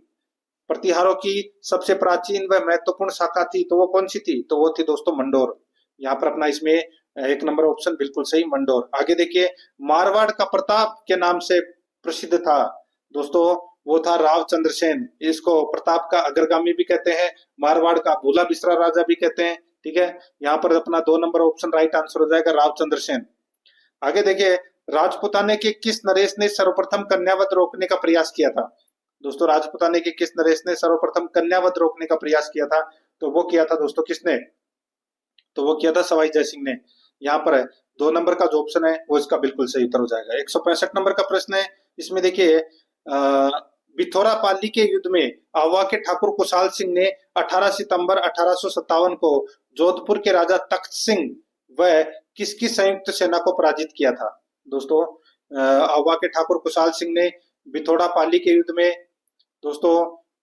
प्रतिहारों की सबसे प्राचीन व महत्वपूर्ण शाखा थी तो वो कौन सी थी? तो वो थी दोस्तों मंडोर। यहाँ पर अपना इसमें 1 नंबर ऑप्शन बिल्कुल सही, मंडोर। आगे देखिए, मारवाड़ का प्रताप के नाम से प्रसिद्ध था दोस्तों, वो था राव चंद्रसेन। इसको प्रताप का अग्रगामी भी कहते हैं, मारवाड़ का भूला बिसरा राजा भी कहते हैं, ठीक है। यहाँ पर अपना 2 नंबर ऑप्शन राइट आंसर हो जाएगा, राव चंद्रसेन। आगे देखिए, राजपुताने के किस नरेश ने सर्वप्रथम कन्यावध रोकने का प्रयास किया था? दोस्तों राजपुताने के किस नरेश ने सर्वप्रथम कन्यावध रोकने का प्रयास किया था? तो वो किया था दोस्तों किसने? तो वो किया था सवाई जयसिंह ने। यहाँ पर 2 नंबर का जो ऑप्शन है वो इसका बिल्कुल सही उत्तर हो जाएगा। 165 नंबर का प्रश्न है, इसमें देखिए बिथोरा पाली के युद्ध में आवा के ठाकुर कुशाल सिंह ने 18 सितंबर 1857 को जोधपुर के राजा तख्त सिंह व किसकी संयुक्त सेना को पराजित किया था? दोस्तों आवा के ठाकुर कुशाल सिंह ने बिथोरा पाली के युद्ध में दोस्तों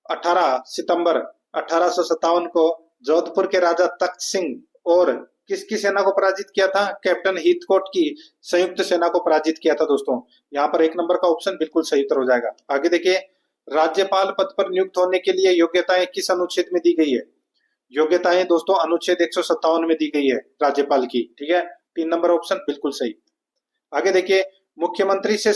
18 सितंबर 1857 को जोधपुर के राजा तख्त सिंह और किसकी सेना को पराजित किया था? कैप्टन हीथकोट की संयुक्त सेना को पराजित किया था दोस्तों। यहाँ पर 1 नंबर का ऑप्शन बिल्कुल सही उत्तर हो जाएगा। आगे देखिए, राज्यपाल पद पर नियुक्त होने के लिए योग्यताएं किस अनुच्छेद में दी गई है? योग्यताएं दोस्तों अनुच्छेद 157 में दी गई है राज्यपाल की, ठीक है। 3 नंबर ऑप्शन बिल्कुल सही। आगे देखिए, मुख्यमंत्री से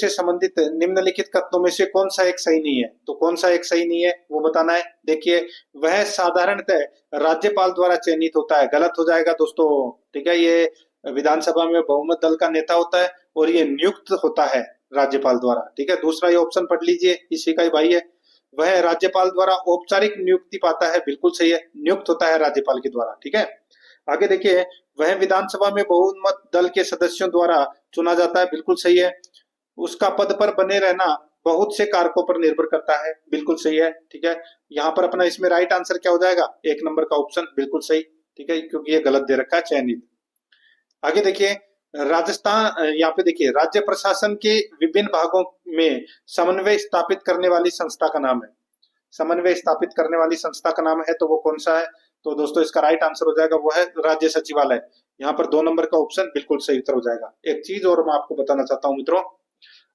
संबंधित निम्नलिखित कथनों में से कौन सा एक सही नहीं है? तो कौन सा एक सही नहीं है वो बताना है। देखिए, वह साधारणतः राज्यपाल द्वारा चयनित होता है, गलत हो जाएगा दोस्तों। ठीक है, ये विधानसभा में बहुमत दल का नेता होता है और ये नियुक्त होता है राज्यपाल द्वारा। ठीक है, दूसरा ये ऑप्शन पढ़ लीजिए, इसी का ही भाई है। वह राज्यपाल द्वारा औपचारिक नियुक्ति पाता है, बिल्कुल सही है, नियुक्त होता है राज्यपाल के द्वारा। ठीक है, आगे देखिए, वह विधानसभा में बहुमत दल के सदस्यों द्वारा चुना जाता है, बिल्कुल सही है। उसका पद पर बने रहना बहुत से कारकों पर निर्भर करता है, बिल्कुल सही है। ठीक है, यहाँ पर अपना इसमें राइट आंसर क्या हो जाएगा? 1 नंबर का ऑप्शन बिल्कुल सही। ठीक है, क्योंकि ये गलत दे रखा है, चयनित। आगे देखिए, यहाँ पे देखिए, राज्य प्रशासन के विभिन्न भागों में समन्वय स्थापित करने वाली संस्था का नाम है। समन्वय स्थापित करने वाली संस्था का नाम है, तो वो कौन सा है? तो दोस्तों इसका राइट आंसर हो जाएगा, वो है राज्य सचिवालय। यहाँ पर 2 नंबर का ऑप्शन बिल्कुल सही उत्तर हो जाएगा। एक चीज और मैं आपको बताना चाहता हूँ मित्रों,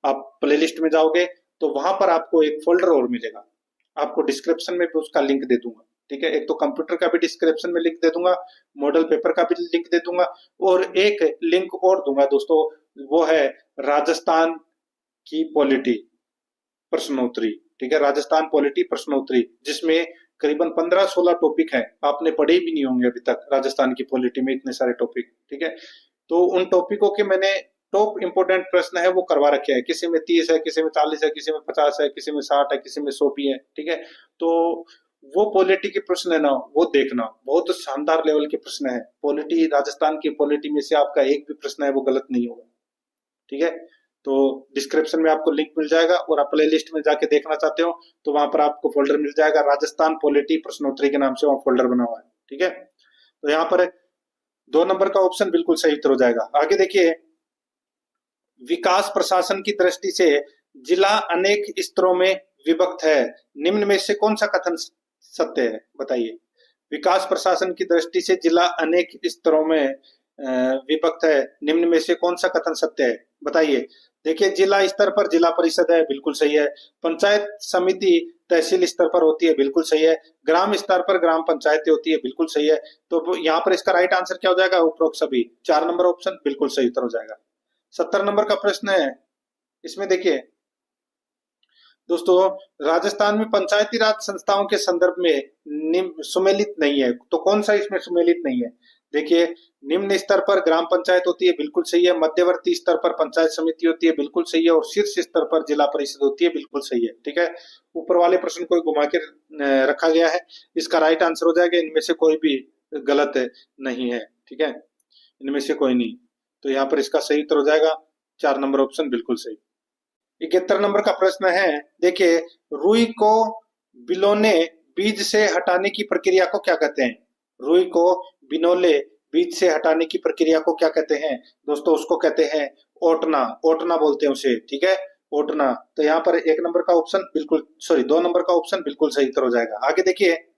आप प्लेलिस्ट में जाओगे तो वहां पर आपको एक फोल्डर और मिलेगा, आपको डिस्क्रिप्शन में भी उसका लिंक दे दूंगा। ठीक है, एक तो कंप्यूटर का भी डिस्क्रिप्शन में लिंक दे दूंगा, मॉडल पेपर का भी लिंक दे दूंगा, और एक लिंक और दूंगा दोस्तों, वो है राजस्थान की पॉलिटी प्रश्नोत्तरी। ठीक है, राजस्थान पॉलिटी प्रश्नोत्तरी, जिसमें करीबन 15-16 टॉपिक है, आपने पढ़े भी नहीं होंगे अभी तक राजस्थान की पॉलिटी में इतने सारे टॉपिक। ठीक है, तो उन टॉपिकों के मैंने टॉप इंपोर्टेंट प्रश्न है वो करवा रखे हैं, किसी में 30 है, किसी में 40 है, किसी में 50 है, किसी में 60 है, किसी में 100 भी है। ठीक है, तो वो पॉलिटी के प्रश्न है ना, वो देखना, बहुत शानदार लेवल के प्रश्न है। पॉलिटी, राजस्थान की पॉलिटी में से आपका एक भी प्रश्न है वो गलत नहीं होगा। ठीक है, तो डिस्क्रिप्शन में आपको लिंक मिल जाएगा, और आप प्ले लिस्ट में जाके देखना चाहते हो तो वहां पर आपको फोल्डर मिल जाएगा, राजस्थान पॉलिटी प्रश्नोत्तरी के नाम से वहां फोल्डर बना हुआ है। ठीक है, तो यहाँ पर 2 नंबर का ऑप्शन बिल्कुल सही उत्तर हो जाएगा। आगे देखिए, विकास प्रशासन की दृष्टि से जिला अनेक स्तरों में विभक्त है, निम्न में से कौन सा कथन सत्य है? बताइए। विकास प्रशासन की दृष्टि से जिला अनेक स्तरों में विभक्त है, निम्न में से कौन सा कथन सत्य है? बताइए। देखिए, जिला स्तर पर जिला परिषद है, बिल्कुल सही है। पंचायत समिति तहसील स्तर पर होती है, बिल्कुल सही है। ग्राम स्तर पर ग्राम पंचायतें होती है, बिल्कुल सही है। तो यहाँ पर इसका राइट आंसर क्या हो जाएगा? उपरोक्त सभी। 4 नंबर ऑप्शन बिल्कुल सही उत्तर हो जाएगा। 70 नंबर का प्रश्न है, इसमें देखिए दोस्तों, राजस्थान में पंचायती राज संस्थाओं के संदर्भ में सुमेलित नहीं है, तो कौन सा इसमें सुमेलित नहीं है? देखिए, निम्न स्तर पर ग्राम पंचायत होती है, बिल्कुल सही है। मध्यवर्ती स्तर पर पंचायत समिति होती है, बिल्कुल सही है। और शीर्ष स्तर पर जिला परिषद होती है, बिल्कुल सही है। ठीक है, ऊपर वाले प्रश्न को घुमा के रखा गया है, इसका राइट आंसर हो जाएगा, इनमें से कोई भी गलत नहीं है। ठीक है, इनमें से कोई नहीं, तो यहाँ पर इसका सही उत्तर हो जाएगा 4 नंबर ऑप्शन बिल्कुल सही। 71 नंबर का प्रश्न है, देखिए, रुई को बिलोने बीज से हटाने की प्रक्रिया को क्या कहते हैं? रुई को बिनोले बीज से हटाने की प्रक्रिया को क्या कहते हैं? दोस्तों उसको कहते हैं ओटना, ओटना बोलते हैं उसे। ठीक है, ओटना। तो यहाँ पर 1 नंबर का ऑप्शन बिल्कुल, सॉरी 2 नंबर का ऑप्शन बिल्कुल सही उत्तर हो जाएगा। आगे देखिए,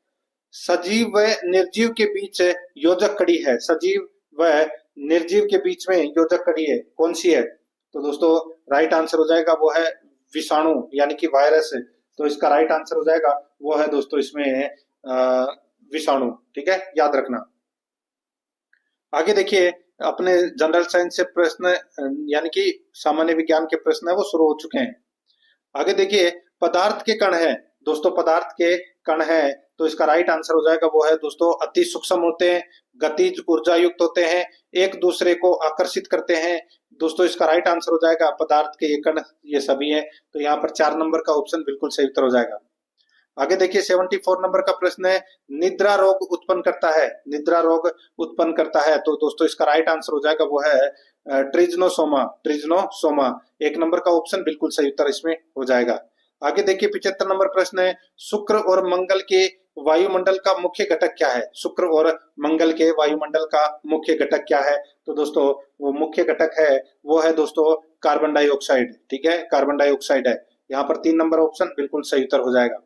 सजीव व निर्जीव के बीच योजक कड़ी है, सजीव व निर्जीव के बीच में योजक कड़ी है, कौन सी है? तो दोस्तों राइट आंसर हो जाएगा, वो है विषाणु, यानी कि वायरस है। तो इसका राइट आंसर हो जाएगा, वो है दोस्तों इसमें विषाणु। ठीक है, याद रखना। आगे देखिए, अपने जनरल साइंस से प्रश्न यानी कि सामान्य विज्ञान के प्रश्न है वो शुरू हो चुके हैं। आगे देखिए, पदार्थ के कण है दोस्तों, पदार्थ के कण है, तो इसका राइट आंसर हो जाएगा, वो है दोस्तों अति सूक्ष्म होते हैं, गतिज ऊर्जा युक्त होते हैं, एक दूसरे को आकर्षित करते हैं। दोस्तों इसका राइट आंसर हो जाएगा, पदार्थ के ये कण ये सभी हैं। तो यहाँ पर 4 नंबर का ऑप्शन बिल्कुल सही उत्तर हो जाएगा। आगे देखिए, 74 नंबर का प्रश्न है, निद्रा रोग उत्पन्न करता है, निद्रा रोग उत्पन्न करता है, तो दोस्तों इसका राइट आंसर हो जाएगा, वो है ट्रिज्नोसोमा, ट्रिज्नोसोमा। 1 नंबर का ऑप्शन बिल्कुल सही उत्तर इसमें हो जाएगा। आगे देखिए, 75 नंबर प्रश्न है, शुक्र और मंगल के वायुमंडल का मुख्य घटक क्या है? शुक्र और मंगल के वायुमंडल का मुख्य घटक क्या है? तो दोस्तों वो मुख्य घटक है, वो है दोस्तों कार्बन डाइऑक्साइड। ठीक है, कार्बन डाइऑक्साइड है। यहाँ पर 3 नंबर ऑप्शन बिल्कुल सही उत्तर हो जाएगा।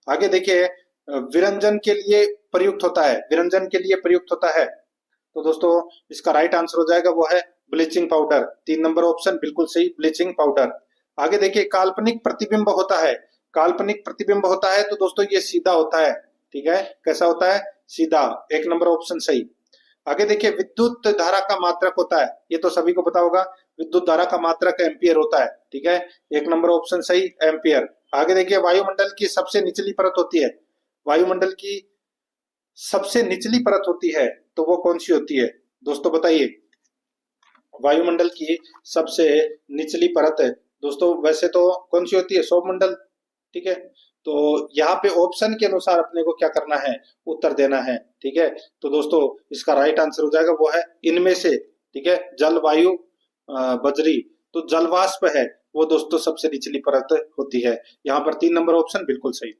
आगे देखिए, विरंजन के लिए प्रयुक्त होता है, विरंजन के लिए प्रयुक्त होता है, तो दोस्तों इसका राइट आंसर हो जाएगा, वो है ब्लीचिंग पाउडर। 3 नंबर ऑप्शन बिल्कुल सही, ब्लीचिंग पाउडर। आगे देखिए, काल्पनिक प्रतिबिंब होता है, काल्पनिक प्रतिबिंब होता है, तो दोस्तों ये सीधा होता है। ठीक है, कैसा होता है? सीधा। 1 नंबर ऑप्शन सही। आगे देखिए, विद्युत धारा का मात्रक होता है, ये तो सभी को पता होगा, विद्युत धारा का मात्रक एम्पियर होता है। ठीक है, एक नंबर ऑप्शन सही, एम्पियर। आगे देखिए, वायुमंडल की सबसे निचली परत होती है, वायुमंडल की सबसे निचली परत होती है तो वो कौन सी होती है दोस्तों, बताइए। वायुमंडल की सबसे निचली परत है दोस्तों, वैसे तो कौन सी होती है, सौरमंडल। ठीक है, तो यहाँ पे ऑप्शन के अनुसार अपने को क्या करना है, उत्तर देना है। ठीक है, तो दोस्तों इसका राइट आंसर हो जाएगा वो है इनमें से। ठीक है, जल, वायु, बजरी। तो जल वाष्प है वो दोस्तों सबसे निचली परत होती है। यहाँ पर 3 नंबर ऑप्शन बिल्कुल सही।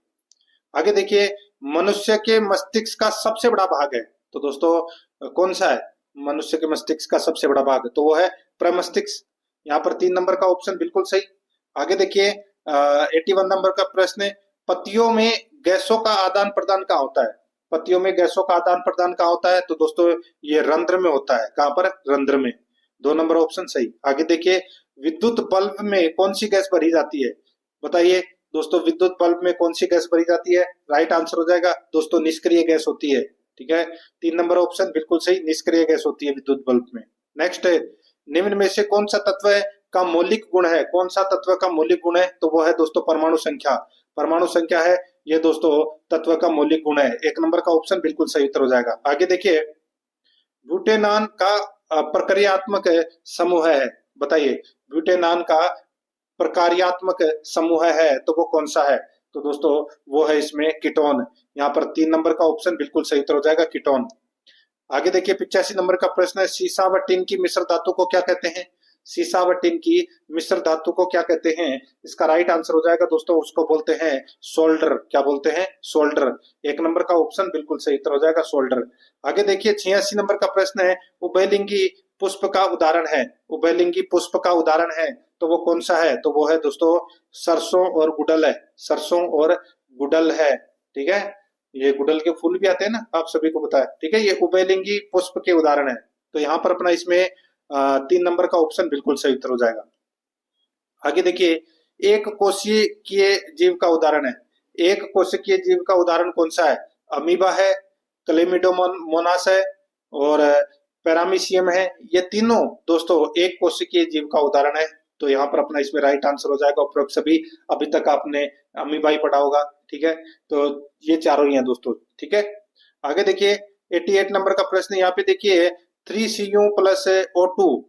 आगे देखिए, मनुष्य के मस्तिष्क का सबसे बड़ा भाग है, तो दोस्तों कौन सा है मनुष्य के मस्तिष्क का सबसे बड़ा भाग, तो वो है प्रमस्तिष्क। यहाँ पर 3 नंबर का ऑप्शन बिल्कुल सही। आगे देखिए, 81 नंबर का प्रश्न है, पतियों में गैसों का आदान प्रदान कहाँ होता है, पतियों में गैसों का आदान प्रदान कहाँ होता है, तो दोस्तों ये रंध्र में होता है। कहाँ पर, रंध्र में। 2 नंबर ऑप्शन सही। आगे देखिए, विद्युत बल्ब में कौन सी गैस भरी जाती है, बताइए दोस्तों, विद्युत बल्ब में कौन सी गैस भरी जाती है, राइट आंसर हो जाएगा दोस्तों निष्क्रिय गैस होती है। ठीक है, 3 नंबर ऑप्शन बिल्कुल सही, निष्क्रिय गैस होती है विद्युत बल्ब में। नेक्स्ट है, निम्न में से कौन सा तत्व है का मौलिक गुण है, कौन सा तत्व का मौलिक गुण है, तो वो है दोस्तों परमाणु संख्या। परमाणु संख्या है ये दोस्तों तत्व का मौलिक गुण है। 1 नंबर का ऑप्शन बिल्कुल सही उत्तर हो जाएगा। आगे देखिए, ब्यूटेनॉन का प्रक्रियात्मक समूह है, बताइए ब्यूटेनॉन का प्रकार्यात्मक समूह है तो वो कौन सा है, तो दोस्तों वो है इसमें कीटोन। यहाँ पर 3 नंबर का ऑप्शन बिल्कुल सही उत्तर हो जाएगा, कीटोन। आगे देखिए, 85 नंबर का प्रश्न है, सीसा व टिन की मिश्र धातु को क्या कहते हैं, सीसा व टिन की मिश्र धातु को क्या कहते हैं, इसका राइट आंसर हो जाएगा दोस्तों, उसको बोलते हैं सोल्डर। क्या बोलते हैं, सोल्डर। 1 नंबर का ऑप्शन बिल्कुल सही उत्तर हो जाएगा, सोल्डर। आगे देखिए, 86 नंबर का प्रश्न है, उभयलिंगी पुष्प का उदाहरण है, उभयलिंगी पुष्प का उदाहरण है तो वो कौन सा है, तो वो है दोस्तों सरसों और गुड़ल है, सरसों और गुड़ल है। ठीक है, ये गुड़हल के फूल भी आते हैं ना, आप सभी को पता है। ठीक है, ये उभयलिंगी पुष्प के उदाहरण है, तो यहाँ पर अपना इसमें 3 नंबर का ऑप्शन बिल्कुल सही उत्तर हो जाएगा। आगे देखिए, एक कोशिकीय जीव का उदाहरण है, एक कोशिकीय जीव का उदाहरण कौन सा है, अमीबा है, क्लेमिडोमोनास है और पैरामीशियम है। ये तीनों दोस्तों एक कोशिकीय जीव का उदाहरण है, तो यहाँ पर अपना इसमें राइट आंसर हो जाएगा उपरोक्त सभी। अभी तक आपने अमीबा ही पढ़ा होगा। ठीक है, तो ये चारों ही हैं दोस्तों। ठीक है, आगे देखिए, 88 नंबर का प्रश्न यहाँ पे देखिए, 3Cu प्लस O2,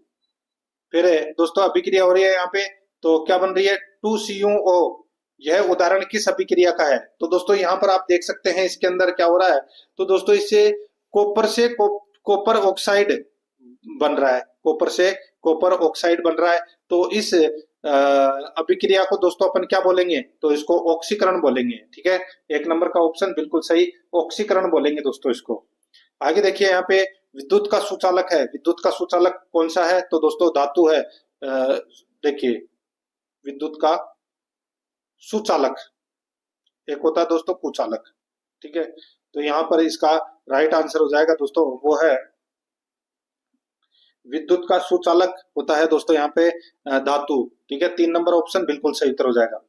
फिर दोस्तों अभिक्रिया हो रही है यहाँ पे, तो क्या बन रही है, 2CuO। यह उदाहरण किस अभिक्रिया का है, तो दोस्तों यहाँ पर आप देख सकते हैं इसके अंदर क्या हो रहा है, तो दोस्तों इससे कॉपर से कॉपर ऑक्साइड बन रहा है, कॉपर से कॉपर ऑक्साइड बन रहा है। तो इस अभिक्रिया को दोस्तों अपन क्या बोलेंगे, तो इसको ऑक्सीकरण बोलेंगे। ठीक है, 1 नंबर का ऑप्शन बिल्कुल सही, ऑक्सीकरण बोलेंगे दोस्तों इसको। आगे देखिए, यहाँ पे विद्युत का सुचालक है, विद्युत का सुचालक कौन सा है, तो दोस्तों धातु है। देखिए, विद्युत का सुचालक एक होता है दोस्तों कुचालक। ठीक है, तो यहाँ पर इसका राइट आंसर हो जाएगा दोस्तों, वो है विद्युत का सुचालक होता है दोस्तों यहाँ पे धातु। ठीक है, 3 नंबर ऑप्शन बिल्कुल सही उत्तर हो जाएगा।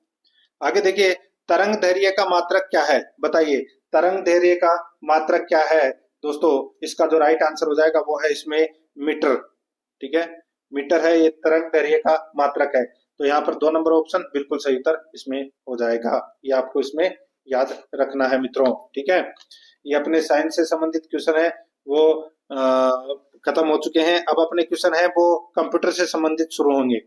आगे देखिए, तरंग दैर्घ्य का मात्रक क्या है, बताइए तरंग दैर्घ्य का मात्रक क्या है दोस्तों, इसका जो राइट आंसर हो जाएगा वो है इसमें मीटर। ठीक है, मीटर है ये तरंग दैर्घ्य का मात्रक है, तो यहाँ पर 2 नंबर ऑप्शन बिल्कुल सही उत्तर इसमें हो जाएगा। ये आपको इसमें याद रखना है मित्रों। ठीक है, ये अपने साइंस से संबंधित क्वेश्चन है वो खत्म हो चुके हैं। अब अपने क्वेश्चन है वो कंप्यूटर से संबंधित शुरू होंगे।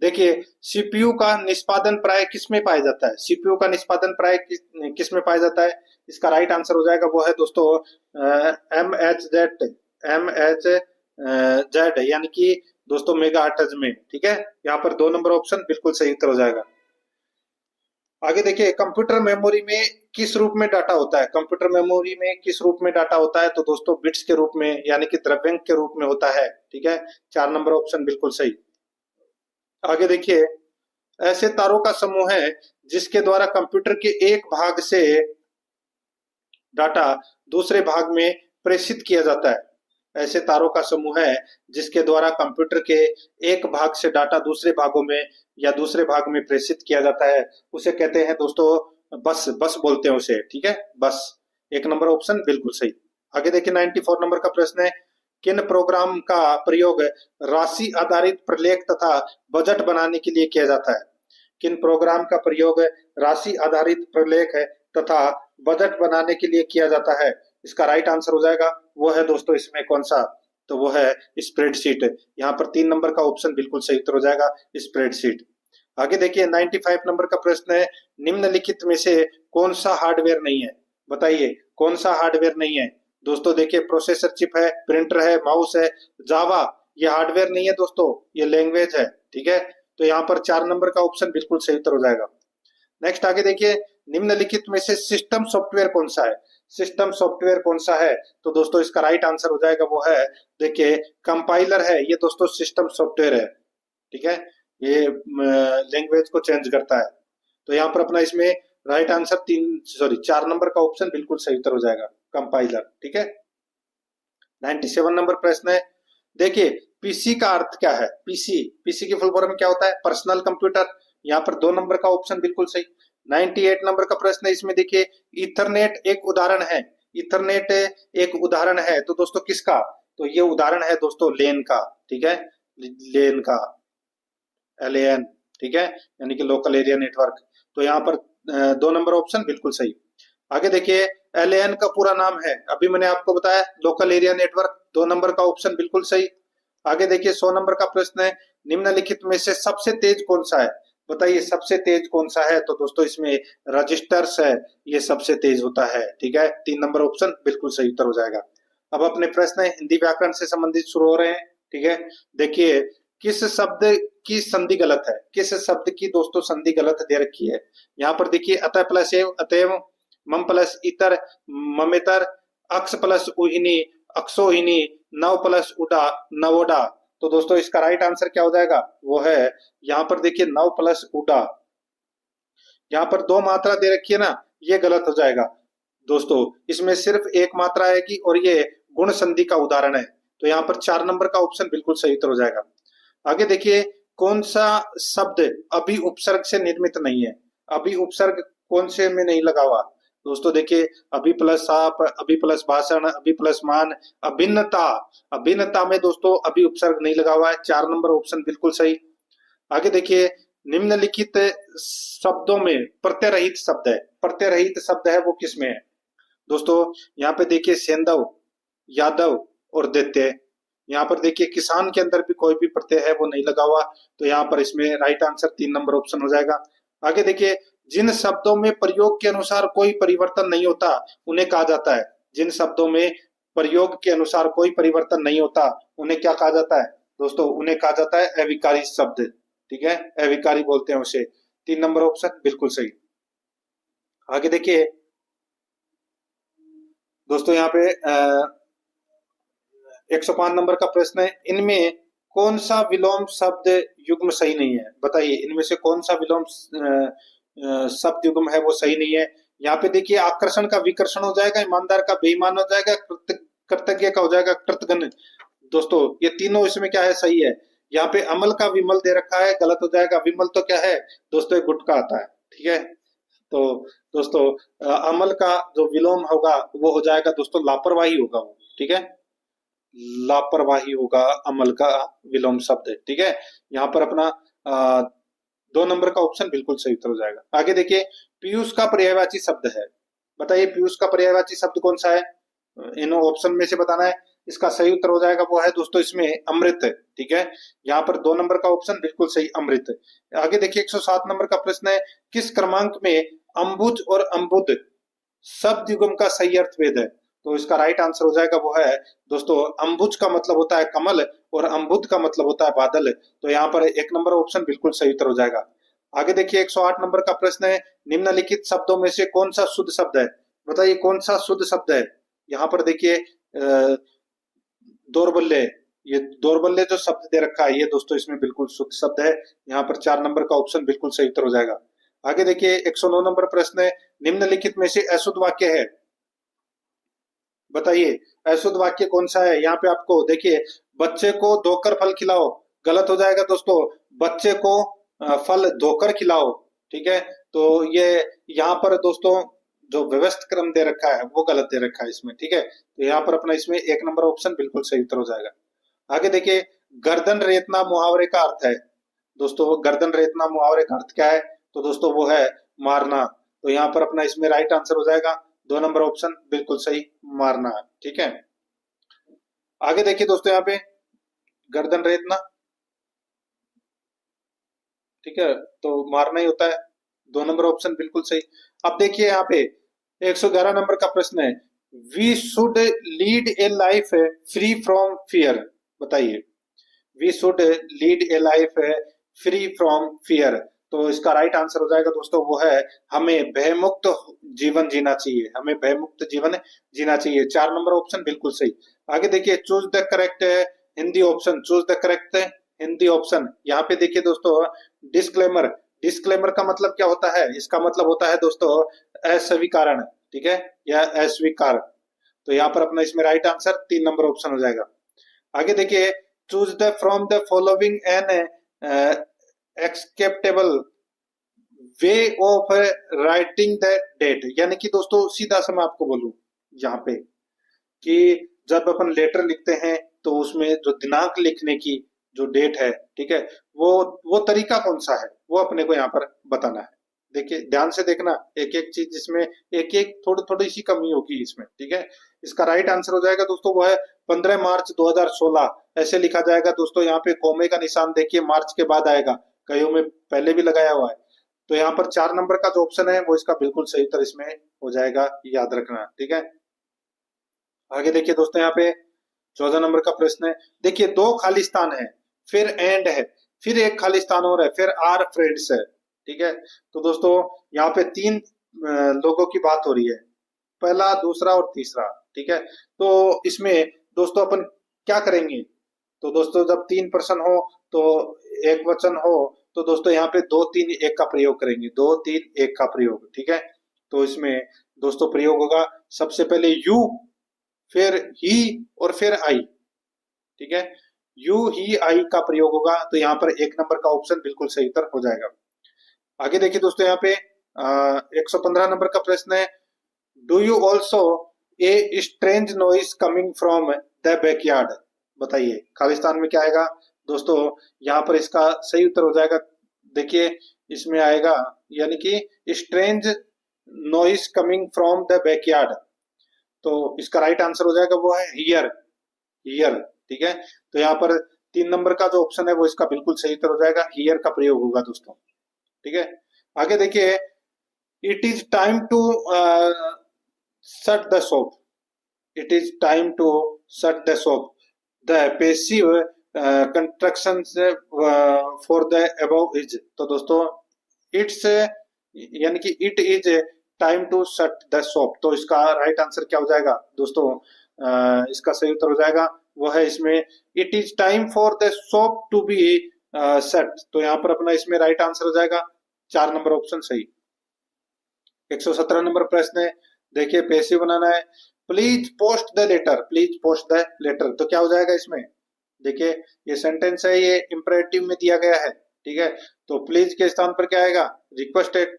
देखिए, सीपीयू का निष्पादन प्राय किस में पाया जाता है, सीपीयू का निष्पादन प्राय किस में पाया जाता है, इसका राइट आंसर हो जाएगा वो है दोस्तों MHz यानी कि दोस्तों मेगाहर्ट्ज में। ठीक है, यहाँ पर 2 नंबर ऑप्शन बिल्कुल सही उत्तर हो जाएगा। आगे देखिए, कंप्यूटर मेमोरी में किस रूप में डाटा होता है, कंप्यूटर मेमोरी में किस रूप में डाटा होता है, तो दोस्तों बिट्स के रूप में यानी कि द्रव्यांक के रूप में होता है। ठीक है, 4 नंबर ऑप्शन बिल्कुल सही। आगे देखिए, ऐसे तारों का समूह है जिसके द्वारा कंप्यूटर के एक भाग से डाटा दूसरे भाग में प्रेषित किया जाता है, ऐसे तारों का समूह है जिसके द्वारा कंप्यूटर के एक भाग से डाटा दूसरे भागों में या दूसरे भाग में प्रेषित किया जाता है, उसे कहते हैं दोस्तों बस, बस बोलते हैं उसे। ठीक है, बस। 1 नंबर ऑप्शन बिल्कुल सही। आगे देखिए 94 नंबर का प्रश्न है, किन प्रोग्राम का प्रयोग राशि आधारित प्रलेख तथा बजट बनाने के लिए किया जाता है? किन प्रोग्राम का प्रयोग राशि आधारित प्रलेख है तथा बजट बनाने के लिए किया जाता है? इसका राइट आंसर हो जाएगा वो है दोस्तों इसमें कौन सा, तो वो है स्प्रेडशीट। यहाँ पर 3 नंबर का ऑप्शन बिल्कुल सही उत्तर हो जाएगा स्प्रेडशीट। आगे देखिए 95 नंबर का प्रश्न है, निम्नलिखित में से कौन सा हार्डवेयर नहीं है? बताइए कौन सा हार्डवेयर नहीं है? दोस्तों देखिए प्रोसेसर चिप है, प्रिंटर है, माउस है, जावा ये हार्डवेयर नहीं है दोस्तों, ये लैंग्वेज है। ठीक है, तो यहाँ पर 4 नंबर का ऑप्शन बिल्कुल सही उत्तर हो जाएगा। नेक्स्ट आगे देखिए, निम्नलिखित में से सिस्टम सॉफ्टवेयर कौन सा है? सिस्टम सॉफ्टवेयर कौन सा है? तो दोस्तों इसका राइट आंसर हो जाएगा वो है, देखिए कंपाइलर है ये दोस्तों, सिस्टम सॉफ्टवेयर है। ठीक है, ये लैंग्वेज को चेंज करता है। तो यहाँ पर अपना इसमें राइट आंसर 4 नंबर का ऑप्शन बिल्कुल सही उत्तर हो जाएगा, कंपाइलर। ठीक है, 97 नंबर प्रश्न है, देखिए पीसी का अर्थ क्या है? पीसी, पीसी की फुल फॉर्म क्या होता है? Personal computer. यहाँ पर 2 नंबर का ऑप्शन बिल्कुल सही। 98 नंबर का प्रश्न है, इसमें देखिए इथरनेट एक उदाहरण है। इथरनेट एक उदाहरण है तो दोस्तों किसका? तो ये उदाहरण है दोस्तों लेन का। ठीक है, लेन का, LAN। ठीक है, यानी कि लोकल एरिया नेटवर्क। तो यहाँ पर 2 नंबर ऑप्शन बिल्कुल सही। आगे देखिए LAN का पूरा नाम है, अभी मैंने आपको बताया, लोकल एरिया नेटवर्क। 2 नंबर का ऑप्शन बिल्कुल सही। आगे देखिए 100 नंबर का प्रश्न है, निम्नलिखित में से सबसे तेज कौन सा है? बताइए सबसे तेज कौन सा है? तो दोस्तों इसमें रजिस्टर्स है, ये सबसे तेज होता है। ठीक है, 3 नंबर ऑप्शन बिल्कुल सही उत्तर हो जाएगा। अब अपने प्रश्न हिंदी व्याकरण से संबंधित शुरू हो रहे हैं। ठीक है, देखिए किस शब्द की संधि गलत है? किस शब्द की दोस्तों संधि गलत दे रखी है? यहाँ पर देखिए अतः प्लस एव, अतएव, मम प्लस इतर, ममेतर, अक्ष प्लस उहिनी, अक्षोहिनी, नव प्लस उडा, नवोडा। तो दोस्तों इसका राइट आंसर क्या हो जाएगा? वो है यहाँ पर देखिए नव प्लस उडा। यहाँ पर 2 मात्रा दे रखी है ना, ये गलत हो जाएगा दोस्तों। इसमें सिर्फ एक मात्रा आएगी और ये गुण संधि का उदाहरण है। तो यहाँ पर 4 नंबर का ऑप्शन बिल्कुल सही उत्तर हो जाएगा। आगे देखिए कौन सा शब्द अभी उपसर्ग से निर्मित नहीं है? अभी उपसर्ग कौन से में नहीं लगा हुआ? दोस्तों देखिए अभी प्लस आप, अभी प्लस भाषण, अभी प्लस मान, अभिन्नता। अभिन्नता में दोस्तों अभी उपसर्ग नहीं लगा हुआ है। 4 नंबर ऑप्शन बिल्कुल सही। आगे देखिए निम्नलिखित शब्दों में प्रत्यय रहित शब्द है। प्रत्यय रहित शब्द है वो किसमें है? दोस्तों यहाँ पे देखिए सेंधव, यादव और दैत्य। यहाँ पर देखिए किसान के अंदर भी कोई भी प्रत्यय है वो नहीं लगा हुआ। तो यहाँ पर इसमें राइट आंसर 3 नंबर ऑप्शन हो जाएगा। आगे देखिए जिन शब्दों में प्रयोग के अनुसार कोई परिवर्तन नहीं होता उन्हें कहा जाता है। जिन शब्दों में प्रयोग के अनुसार कोई परिवर्तन नहीं होता उन्हें क्या कहा जाता है? दोस्तों उन्हें कहा जाता है अविकारी शब्द। ठीक है, अविकारी बोलते हैं उसे। 3 नंबर ऑप्शन बिल्कुल सही। आगे देखिए दोस्तों यहाँ पे 105 नंबर का प्रश्न है, इनमें कौन सा विलोम शब्द युग्म सही नहीं है? बताइए इनमें से कौन सा विलोम शब्द युग्म है वो सही नहीं है? यहाँ पे देखिए आकर्षण का विकर्षण हो जाएगा, ईमानदार का बेईमान हो जाएगा, कृतज्ञ का हो जाएगा कृतघ्न। दोस्तों ये तीनों इसमें क्या है? सही है। यहाँ पे अमल का विमल दे रखा है, गलत हो जाएगा। विमल तो क्या है दोस्तों? एक गुटका आता है। ठीक है, तो दोस्तों अमल का जो विलोम होगा वो हो जाएगा दोस्तों लापरवाही होगा वो। ठीक है, लापरवाही होगा अमल का विलोम शब्द। ठीक है, यहाँ पर अपना 2 नंबर का ऑप्शन बिल्कुल सही उत्तर हो जाएगा। आगे देखिए पीयूष का पर्यायवाची शब्द है। बताइए पीयूष का पर्यायवाची शब्द कौन सा है? इन ऑप्शन में से बताना है। इसका सही उत्तर हो जाएगा वो है दोस्तों इसमें अमृत। ठीक है, यहाँ पर 2 नंबर का ऑप्शन बिल्कुल सही, अमृत। आगे देखिए 107 नंबर का प्रश्न है, किस क्रमांक में अंबुज और अंबुद शब्द युग्म का सही अर्थ भेद है? तो इसका राइट आंसर हो जाएगा वो है दोस्तों अंबुज का मतलब होता है कमल और अंबुद का मतलब होता है बादल। तो यहाँ पर 1 नंबर ऑप्शन बिल्कुल सही उत्तर हो जाएगा। आगे देखिए 108 नंबर का प्रश्न है, निम्नलिखित शब्दों में से कौन सा शुद्ध शब्द है? बताइए कौन सा शुद्ध शब्द है? यहाँ पर देखिए दौर्बल्य, ये दौर्बल्य जो शब्द दे रखा है ये दोस्तों इसमें बिल्कुल शुद्ध शब्द है। यहाँ पर 4 नंबर का ऑप्शन बिल्कुल सही उत्तर हो जाएगा। आगे देखिए 109 नंबर प्रश्न है, निम्नलिखित में से अशुद्ध वाक्य है? बताइए अशुद्ध वाक्य कौन सा है? यहाँ पे आपको देखिए बच्चे को धोकर फल खिलाओ, गलत हो जाएगा दोस्तों। बच्चे को फल धोकर खिलाओ। ठीक है, तो ये यहाँ पर दोस्तों जो व्यवस्थित क्रम दे रखा है वो गलत दे रखा है इसमें, ठीक है। तो यहाँ पर अपना इसमें 1 नंबर ऑप्शन बिल्कुल सही उत्तर हो जाएगा। आगे देखिए, गर्दन रेतना मुहावरे का अर्थ है। दोस्तों गर्दन रेतना मुहावरे का अर्थ क्या है? तो दोस्तों वो है मारना। तो यहाँ पर अपना इसमें राइट आंसर हो जाएगा 2 नंबर ऑप्शन बिल्कुल सही, मारना, ठीक है। आगे देखिए दोस्तों, यहाँ पे गर्दन रेतना, ठीक है, तो मारना ही होता है, 2 नंबर ऑप्शन बिल्कुल सही। अब देखिए यहाँ पे 111 नंबर का प्रश्न है, we should lead a life free from fear. बताइए, we should lead a life free from fear. तो इसका राइट आंसर हो जाएगा दोस्तों वो है, हमें भयमुक्त जीवन जीना चाहिए, हमें भयमुक्त जीवन जीना चाहिए। 4 नंबर ऑप्शन बिल्कुल सही। आगे देखिए, choose the correct Hindi option, choose the correct Hindi option. यहाँ पे देखिए दोस्तों, डिस्क्लेमर, डिस्क्लेमर का मतलब क्या होता है? इसका मतलब होता है दोस्तों अस्वीकरण, ठीक है, या अस्वीकार। तो यहाँ पर अपना इसमें राइट आंसर 3 नंबर ऑप्शन हो जाएगा। आगे देखिए, choose the from the following an acceptable way of writing the date. यानी कि दोस्तों सीधा सा मैं आपको बोलूं यहाँ पे कि जब अपन लेटर लिखते हैं तो उसमें जो दिनांक लिखने की जो डेट है, ठीक है, वो तरीका कौन सा है वो अपने को यहाँ पर बताना है। देखिए ध्यान से देखना, एक एक चीज जिसमें एक एक थोड़ी थोड़ी सी कमी होगी इसमें, ठीक है। इसका राइट आंसर हो जाएगा दोस्तों वो है 15 मार्च 2016। ऐसे लिखा जाएगा दोस्तों। यहाँ पे कोमे का निशान देखिए मार्च के बाद आएगा, कईयों में पहले भी लगाया हुआ है। तो यहाँ पर 4 नंबर का जो ऑप्शन है वो इसका बिल्कुल सही उत्तर इसमें हो जाएगा, याद रखना, ठीक है। आगे देखिए दोस्तों, यहाँ पे 14 नंबर का प्रश्न है, देखिए 2 खाली स्थान है, फिर एंड है, फिर एक खाली स्थान और है, फिर आर फ्रेंड्स है, ठीक है। तो दोस्तों यहाँ पे 3 लोगों की बात हो रही है, पहला, दूसरा और तीसरा, ठीक है। तो इसमें दोस्तों अपन क्या करेंगे? तो दोस्तों जब 3 पर्सन हो तो एक वचन हो, तो दोस्तों यहाँ पे 2 3 1 का प्रयोग करेंगे, 2 3 1 का प्रयोग, ठीक है। तो इसमें दोस्तों प्रयोग होगा सबसे पहले यू, फिर ही और फिर आई, ठीक है। यू ही आई का प्रयोग होगा। तो यहाँ पर 1 नंबर का ऑप्शन बिल्कुल सही उत्तर हो जाएगा। आगे देखिए दोस्तों, यहाँ पे 115 नंबर का प्रश्न है, do you also a strange noise coming from the backyard. बताइए खालिस्तान में क्या आएगा? दोस्तों यहाँ पर इसका सही उत्तर हो जाएगा, देखिए इसमें आएगा, यानी कि strange noise coming from the backyard. तो इसका राइट आंसर हो जाएगा वो है हियर, हियर, ठीक है। तो यहाँ पर 3 नंबर का जो ऑप्शन है वो इसका बिल्कुल सही उत्तर हो जाएगा, हियर का प्रयोग होगा दोस्तों, ठीक है। आगे देखिए, it is time to shut the shop, it is time to shut the shop, the passive constructions for the above is। तो दोस्तों इट्स यानी कि it is time to shut the shop. तो इसका राइट आंसर क्या हो जाएगा दोस्तों? इसका सही उत्तर हो जाएगा वो है इसमें, it is time for the shop to be shut. तो यहाँ पर अपना इसमें राइट आंसर हो जाएगा 4 नंबर ऑप्शन सही। 117 नंबर प्रश्न है, देखिए पैसिव बनाना है, please post the letter, please post the letter. तो क्या हो जाएगा इसमें? देखिए ये सेंटेंस है, ये इंपरेटिव में दिया गया है, ठीक है। तो प्लीज के स्थान पर क्या आएगा? रिक्वेस्टेड,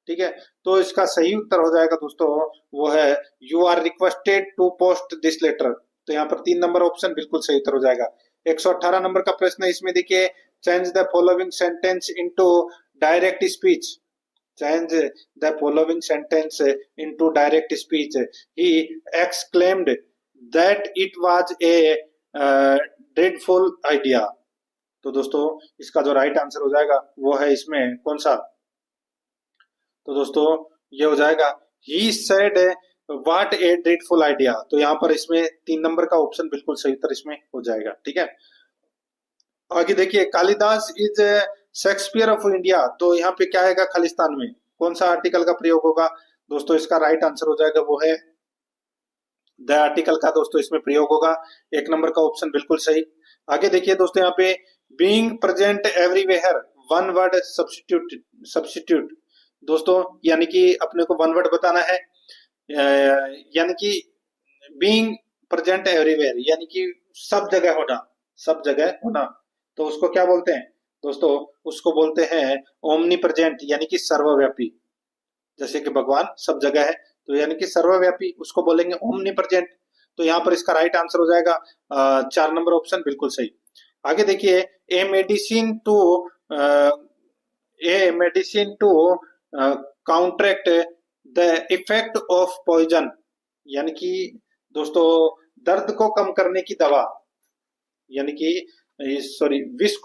ठीक है। तो इसका सही उत्तर हो जाएगा दोस्तों वो है, you are requested to post this letter. तो यहाँ पर 3 नंबर ऑप्शन बिल्कुल सही उत्तर हो जाएगा। 118 नंबर का प्रश्न है, इसमें देखिए, change the following sentence into direct speech, change the following sentence into direct speech। He exclaimed that it was a dreadful idea। तो दोस्तों इसका जो राइट आंसर हो जाएगा वो है इसमें कौन सा? तो दोस्तों ये हो जाएगा, he said what a dreadful idea। तो यहाँ पर इसमें 3 नंबर का ऑप्शन बिल्कुल सही उत्तर इसमें हो जाएगा, ठीक है। आगे देखिए, Kalidas is Shakespeare of India. तो यहाँ पे क्या आएगा खालिस्तान में? कौन सा आर्टिकल का प्रयोग होगा? दोस्तों इसका राइट आंसर हो जाएगा वो है द आर्टिकल का दोस्तों इसमें प्रयोग होगा। 1 नंबर का ऑप्शन बिल्कुल सही। आगे देखिए दोस्तों, यहाँ पे being present everywhere, one word substitute, substitute. दोस्तों यानी कि अपने को वन वर्ड बताना है, यानी कि बीइंग प्रेजेंट एवरीवेयर यानी कि सब जगह होना, सब जगह होना। तो उसको क्या बोलते हैं दोस्तों? उसको बोलते हैं ओमनी प्रेजेंट, यानी कि सर्वव्यापी। जैसे कि भगवान सब जगह है, तो यानी कि सर्वव्यापी, उसको बोलेंगे ओमनी प्रेजेंट। तो यहाँ पर इसका राइट आंसर हो जाएगा 4 नंबर ऑप्शन बिल्कुल सही। आगे देखिए, a medicine to counteract the effect of poison, यानी कि दोस्तों दर्द को कम करने की दवा, यानी कि सॉरी विष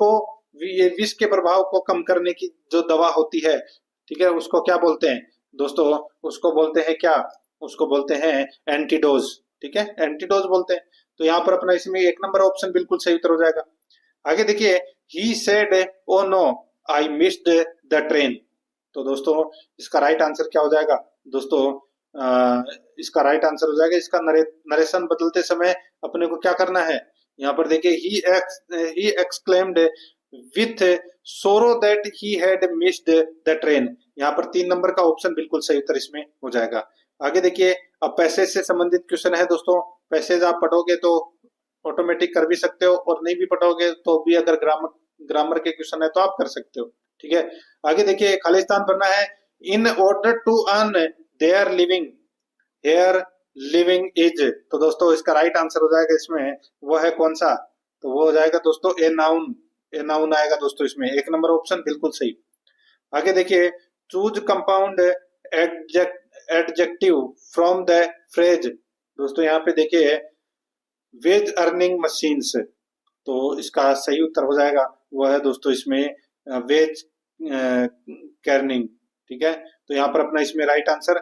के प्रभाव को कम करने की जो दवा होती है, ठीक है, उसको क्या बोलते हैं दोस्तों? उसको बोलते हैं क्या? उसको बोलते हैं एंटीडोज, ठीक है, एंटीडोज बोलते हैं। तो यहाँ पर अपना इसमें 1 नंबर ऑप्शन बिल्कुल सही उत्तर हो जाएगा। आगे देखिए, he said oh no I missed the train. तो दोस्तों इसका राइट आंसर क्या हो जाएगा दोस्तों? इसका राइट आंसर हो जाएगा, इसका नरेशन बदलते समय अपने को क्या करना है, यहाँ पर देखिए, ही एक्सक्लेम्ड विथ सोरो that he had missed the train. यहाँ पर 3 नंबर का ऑप्शन बिल्कुल सही उत्तर इसमें हो जाएगा। आगे देखिए, अब पैसेज से संबंधित क्वेश्चन है दोस्तों। पैसेज आप पढ़ोगे तो ऑटोमेटिक कर भी सकते हो, और नहीं भी पढ़ोगे तो भी अगर ग्रामर के क्वेश्चन है तो आप कर सकते हो, ठीक है। आगे देखिए, खालिस्तान भरना है। In order to earn their living, hair living is. तो दोस्तों इसका राइट आंसर हो जाएगा इसमें, वो है कौन सा? तो वो हो जाएगा दोस्तों ए नाउन। ए नाउन आएगा दोस्तों इसमें, 1 नंबर ऑप्शन बिल्कुल सही। आगे देखिए, choose compound adjective from the phrase. दोस्तों यहाँ पे देखिए, वेज अर्निंग मशीन्स, तो इसका सही उत्तर हो जाएगा वो है दोस्तों इसमें वेज कर्निंग, ठीक है। तो यहाँ पर अपना इसमें राइट आंसर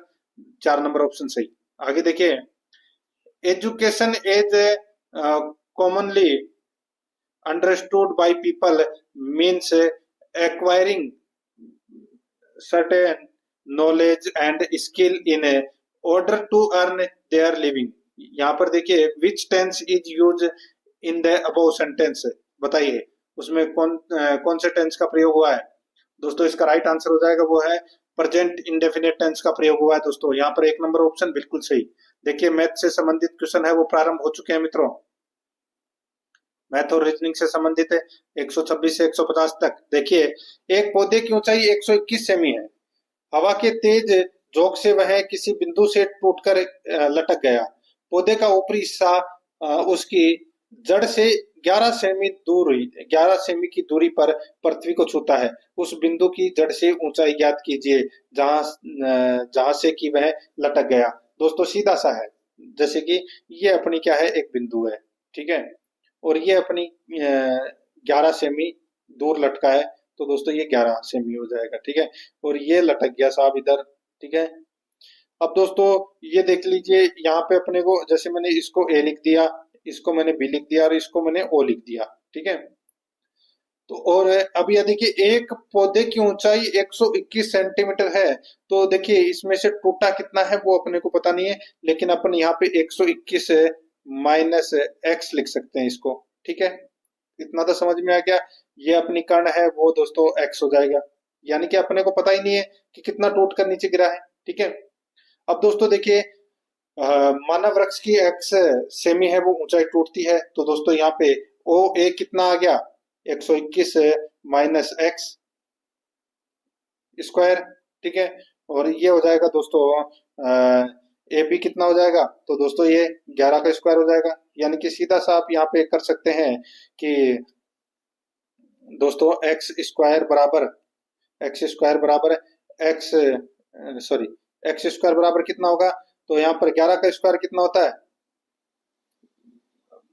4 नंबर ऑप्शन सही। आगे देखिए, education is commonly understood by people means acquiring certain knowledge and skill in order to earn their living। यहाँ पर देखिए, which tense is used in the above sentence, बताइए उसमें कौन से टेंस का प्रयोग हुआ है दोस्तों? इसका राइट आंसर हो जाएगा वो है प्रेजेंट इंडेफिनिट टेंस का प्रयोग हुआ है दोस्तों। यहाँ पर 1 नंबर ऑप्शन बिल्कुल सही। देखिए, मैथ से संबंधित क्वेश्चन है वो प्रारंभ हो चुके हैं मित्रों। मैथ और रीजनिंग से संबंधित है 126 से 150 तक। देखिए, एक पौधे की ऊंचाई 121 सेमी है। हवा के तेज झोंक से वह किसी बिंदु से टूटकर लटक गया। पौधे का ऊपरी हिस्सा उसकी जड़ से 11 सेमी दूर हुई, 11 सेमी की दूरी पर पृथ्वी को छूता है। उस बिंदु की जड़ से ऊंचाई ज्ञात कीजिए जहां से कि वह लटक गया। दोस्तों सीधा सा है, जैसे कि ये अपनी क्या है, एक बिंदु है, ठीक है, और ये अपनी 11 सेमी दूर लटका है। तो दोस्तों ये 11 सेमी हो जाएगा, ठीक है, और ये लटक गया साहब इधर, ठीक है। अब दोस्तों ये देख लीजिए, यहाँ पे अपने को, जैसे मैंने इसको ए लिख दिया, इसको मैंने बी लिख दिया और इसको मैंने ओ लिख दिया, ठीक है। तो और अब यह देखिए, एक पौधे की ऊंचाई 121 सेंटीमीटर है। तो देखिए इसमें से टूटा कितना है वो अपने को पता नहीं है, लेकिन अपन यहाँ पे 121 माइनस एक्स लिख सकते हैं इसको, ठीक है। इतना तो समझ में आ गया। ये अपनी कर्ण है वो दोस्तों एक्स हो जाएगा, यानी कि अपने को पता ही नहीं है कि कितना टूट कर नीचे गिरा है, ठीक है। अब दोस्तों देखिए, मानव वृक्ष की एक्स सेमी है वो ऊंचाई टूटती है। तो दोस्तों यहाँ पे ओ ए कितना आ गया, 121 माइनस एक्स स्क्वायर, ठीक है, और ये हो जाएगा दोस्तों ए बी कितना हो जाएगा, तो दोस्तों ये 11 का स्क्वायर हो जाएगा। यानी कि सीधा सा आप यहाँ पे कर सकते हैं कि दोस्तों एक्स स्क्वायर बराबर एक्स एक्स स्क्वायर बराबर कितना होगा, तो यहाँ पर 11 का स्क्वायर कितना होता है,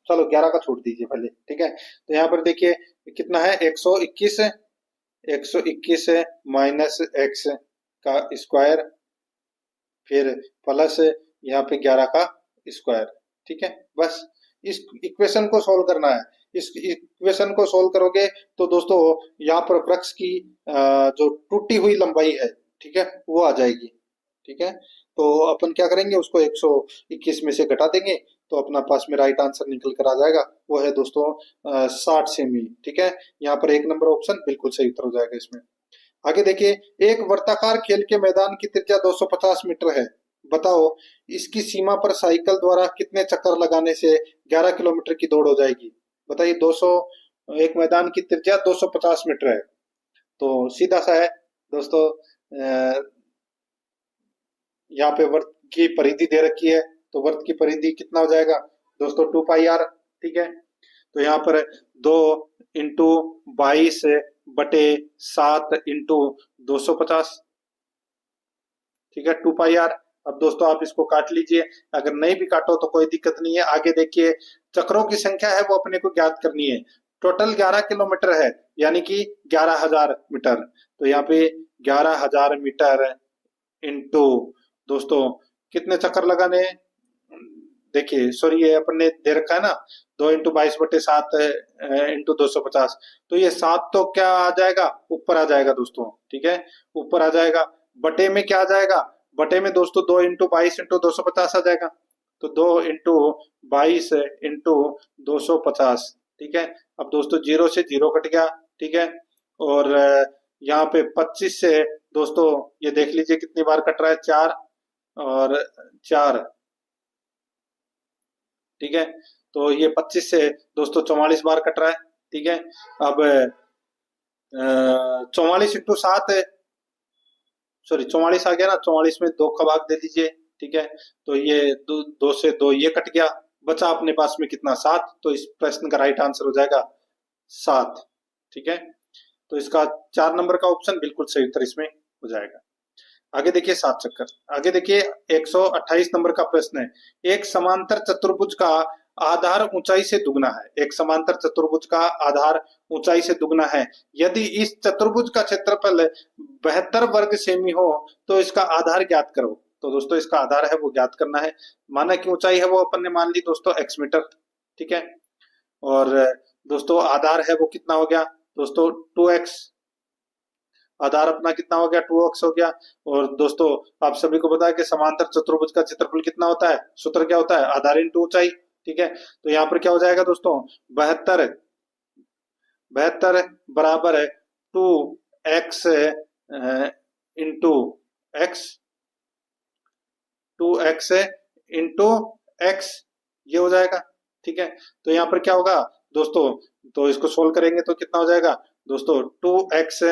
चलो 11 का छोड़ दीजिए पहले, ठीक है। तो यहाँ पर देखिए कितना है, 121 माइनस एक्स का स्क्वायर, फिर प्लस यहाँ पे 11 का स्क्वायर, ठीक है। बस इस इक्वेशन को सॉल्व करना है। इस इक्वेशन को सॉल्व करोगे तो दोस्तों यहाँ पर वृक्ष की जो टूटी हुई लंबाई है, ठीक है, वो आ जाएगी, ठीक है। तो अपन क्या करेंगे, उसको 121 में से घटा देंगे तो अपना पास में राइट आंसर निकल कर आ जाएगा, वो है दोस्तों 60 सेमी, ठीक है। यहाँ पर 1 नंबर ऑप्शन बिल्कुल सही उत्तर हो जाएगा इसमें। आगे देखिए, एक वर्ताकार खेल के मैदान की त्रिज्या 250 मीटर है। बताओ इसकी सीमा पर साइकिल द्वारा कितने चक्कर लगाने से 11 किलोमीटर की दौड़ हो जाएगी? बताइए, 200, एक मैदान की त्रिज्या 250 मीटर है, तो सीधा सा है दोस्तों, यहाँ पे की परिधि दे रखी है, तो वृत्त की परिधि कितना हो जाएगा दोस्तों 2 पाई r। ठीक है, तो यहाँ पर 2 × 22/7 × 250। ठीक है, 2 पाई r। अब दोस्तों आप इसको काट लीजिए, अगर नहीं भी काटो तो कोई दिक्कत नहीं है। आगे देखिए, चक्रों की संख्या है वो अपने को ज्ञात करनी है। टोटल 11 किलोमीटर है, यानी कि 11,000 मीटर। तो यहाँ पे 11,000 मीटर इंटू दोस्तों कितने चक्कर लगाने हैं? देखिए सॉरी, ये अपन ने दे रखा है ना 2 × 22/7 × 250। तो ये 7 तो क्या आ जाएगा, ऊपर आ जाएगा दोस्तों। ठीक है, ऊपर आ जाएगा। बटे में क्या आ जाएगा, बटे में दोस्तों 2 × 22 × 250 आ जाएगा। तो 2 × 22 × 250। ठीक है, अब दोस्तों 0 से 0 कट गया। ठीक है, और यहाँ पे 25 से दोस्तों ये देख लीजिए कितनी बार कट रहा है, 4 और 4। ठीक है, तो ये 25 से दोस्तों 44 बार कट रहा है। ठीक है, अब 44 × 7 है, सॉरी 44 आ गया ना, 44 में 2 का भाग दे दीजिए। ठीक है, तो ये 2 से 2 ये कट गया, बचा अपने पास में कितना, 7। तो इस प्रश्न का राइट आंसर हो जाएगा 7। ठीक है, तो इसका 4 नंबर का ऑप्शन बिल्कुल सही उत्तर इसमें हो जाएगा। आगे देखिए 7 चक्कर। आगे देखिए 128 नंबर का प्रश्न है, एक समांतर चतुर्भुज का आधार ऊंचाई से दुगना है। एक समांतर चतुर्भुज का आधार ऊंचाई से दुगना है। यदि इस चतुर्भुज का क्षेत्रफल 72 वर्ग सेमी हो तो इसका आधार ज्ञात करो। तो दोस्तों इसका आधार है वो ज्ञात करना है। माना की ऊंचाई है वो अपन ने मान ली दोस्तों x मीटर। ठीक है, और दोस्तों आधार है वो कितना हो गया दोस्तों 2x। आधार अपना कितना हो गया 2x हो गया। और दोस्तों आप सभी को पता है कि समांतर चतुर्भुज का क्षेत्रफल कितना होता है, सूत्र क्या होता है, आधार इंटू ऊंचाई। ठीक है, तो यहाँ पर क्या हो जाएगा दोस्तों 72 बराबर है 2x into x, 2x into x, ये हो जाएगा। ठीक है, तो यहाँ पर क्या होगा दोस्तों, तो इसको सोल्व करेंगे तो कितना हो जाएगा दोस्तों 2x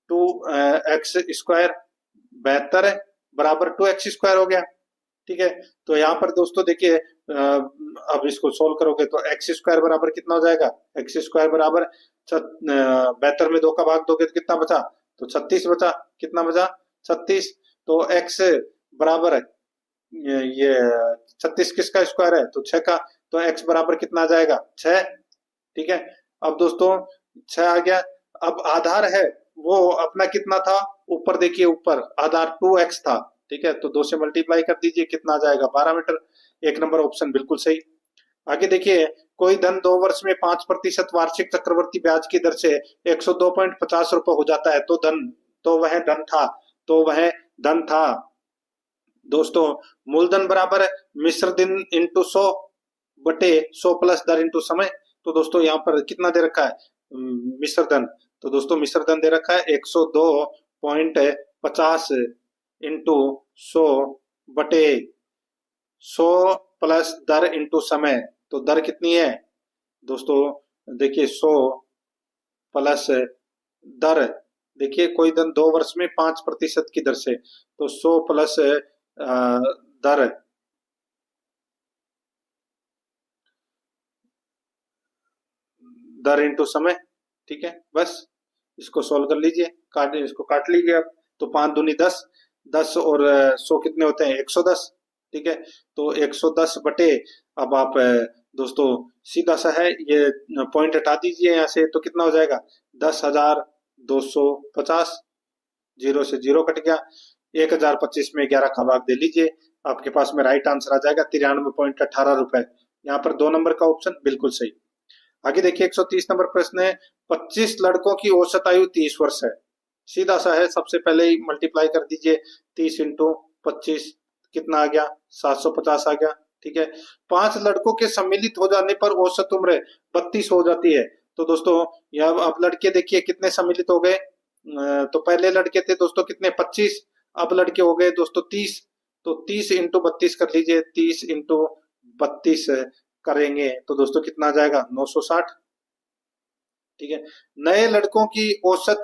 2x² 72 बराबर 2x² हो गया। ठीक है, तो यहाँ पर दोस्तों देखिए अब इसको सोल्व करोगे तो x² बराबर कितना हो जाएगा, x² बराबर 72 में 2 का भाग दोगे तो कितना बचा, तो 36 बचा। कितना बचा 36। तो x बराबर ये 36 किसका स्क्वायर है, तो 6 का। तो x बराबर कितना आ जाएगा 6। ठीक है, अब दोस्तों 6 आ गया। अब आधार है वो अपना कितना था, ऊपर देखिए ऊपर आधार 2x था। ठीक है, तो 2 से मल्टीप्लाई कर दीजिए, कितना आ जाएगा 12 मीटर। 1 नंबर ऑप्शन बिल्कुल सही। आगे देखिए, कोई धन 2 वर्ष में 5% वार्षिक चक्रवर्ती ब्याज की दर से 102.50 रुपए हो जाता है, तो वह धन था दोस्तों मूलधन बराबर मिश्र दिन इंटू 100 बटे 100 प्लस दर इंटू समय। तो दोस्तों यहाँ पर कितना दे रखा है मिश्र धन, तो दोस्तों मिश्र धन दे रखा है 102.50 इंटू 100 बटे 100 प्लस दर इंटू समय। तो दर कितनी है दोस्तों, देखिए 100 प्लस दर, देखिए कोई धन 2 वर्ष में 5% की दर से, तो 100 प्लस दर इंटू समय। ठीक है, बस इसको सॉल्व कर लीजिए, इसको काट लीजिए। अब तो 5 दूनी 10, 10 और 100 कितने होते हैं 110। ठीक है, तो 110 बटे, अब आप दोस्तों सीधा सा है ये पॉइंट हटा दीजिए यहाँ से, तो कितना हो जाएगा 10,250। 0 से 0 कट गया। 1025 में 11 का भाग दे लीजिए, आपके पास में राइट आंसर आ जाएगा 93.18 रुपए। यहाँ पर 2 नंबर का ऑप्शन बिल्कुल सही। आगे देखिए 130 नंबर प्रश्न है, 25 लड़कों की औसत आयु 30 वर्ष है। सीधा सा है, सबसे पहले ही मल्टीप्लाई कर दीजिए, 30 इंटू 25 कितना आ गया 750 आ गया। ठीक है, 5 लड़कों के सम्मिलित हो जाने पर औसत उम्र 32 हो जाती है। तो दोस्तों यह अब लड़के देखिए कितने सम्मिलित हो गए, तो पहले लड़के थे दोस्तों कितने 25, अब लड़के हो गए दोस्तों 30। तो 30 इंटू 32 कर लीजिए, 30 इंटू 32 करेंगे तो दोस्तों कितना आ जाएगा 960। ठीक है, नए लड़कों की औसत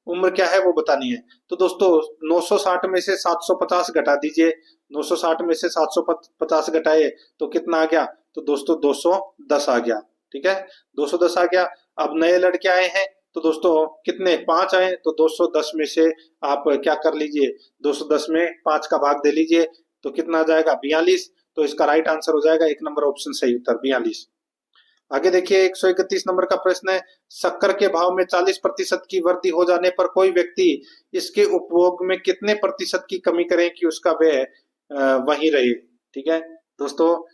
उम्र क्या है वो बतानी है। तो दोस्तों 960 में से 750 घटा दीजिए। 960 में से 750 घटाए तो कितना आ गया? तो दोस्तों 210 आ गया। ठीक है, 210 आ गया। अब नए लड़के आए हैं तो दोस्तों कितने? 5 आए, तो 210 में से आप क्या कर लीजिए, 210 में 5 का भाग दे लीजिए, तो कितना आ जाएगा? 42। तो इसका राइट आंसर हो जाएगा 1 नंबर ऑप्शन सही उत्तर 42। आगे देखिए 131 नंबर का प्रश्न है, शक्कर के भाव में 40% की वृद्धि हो जाने पर कोई व्यक्ति इसके उपभोग में कितने प्रतिशत की कमी करे कि उसका व्यय वही रहे। ठीक है दोस्तों,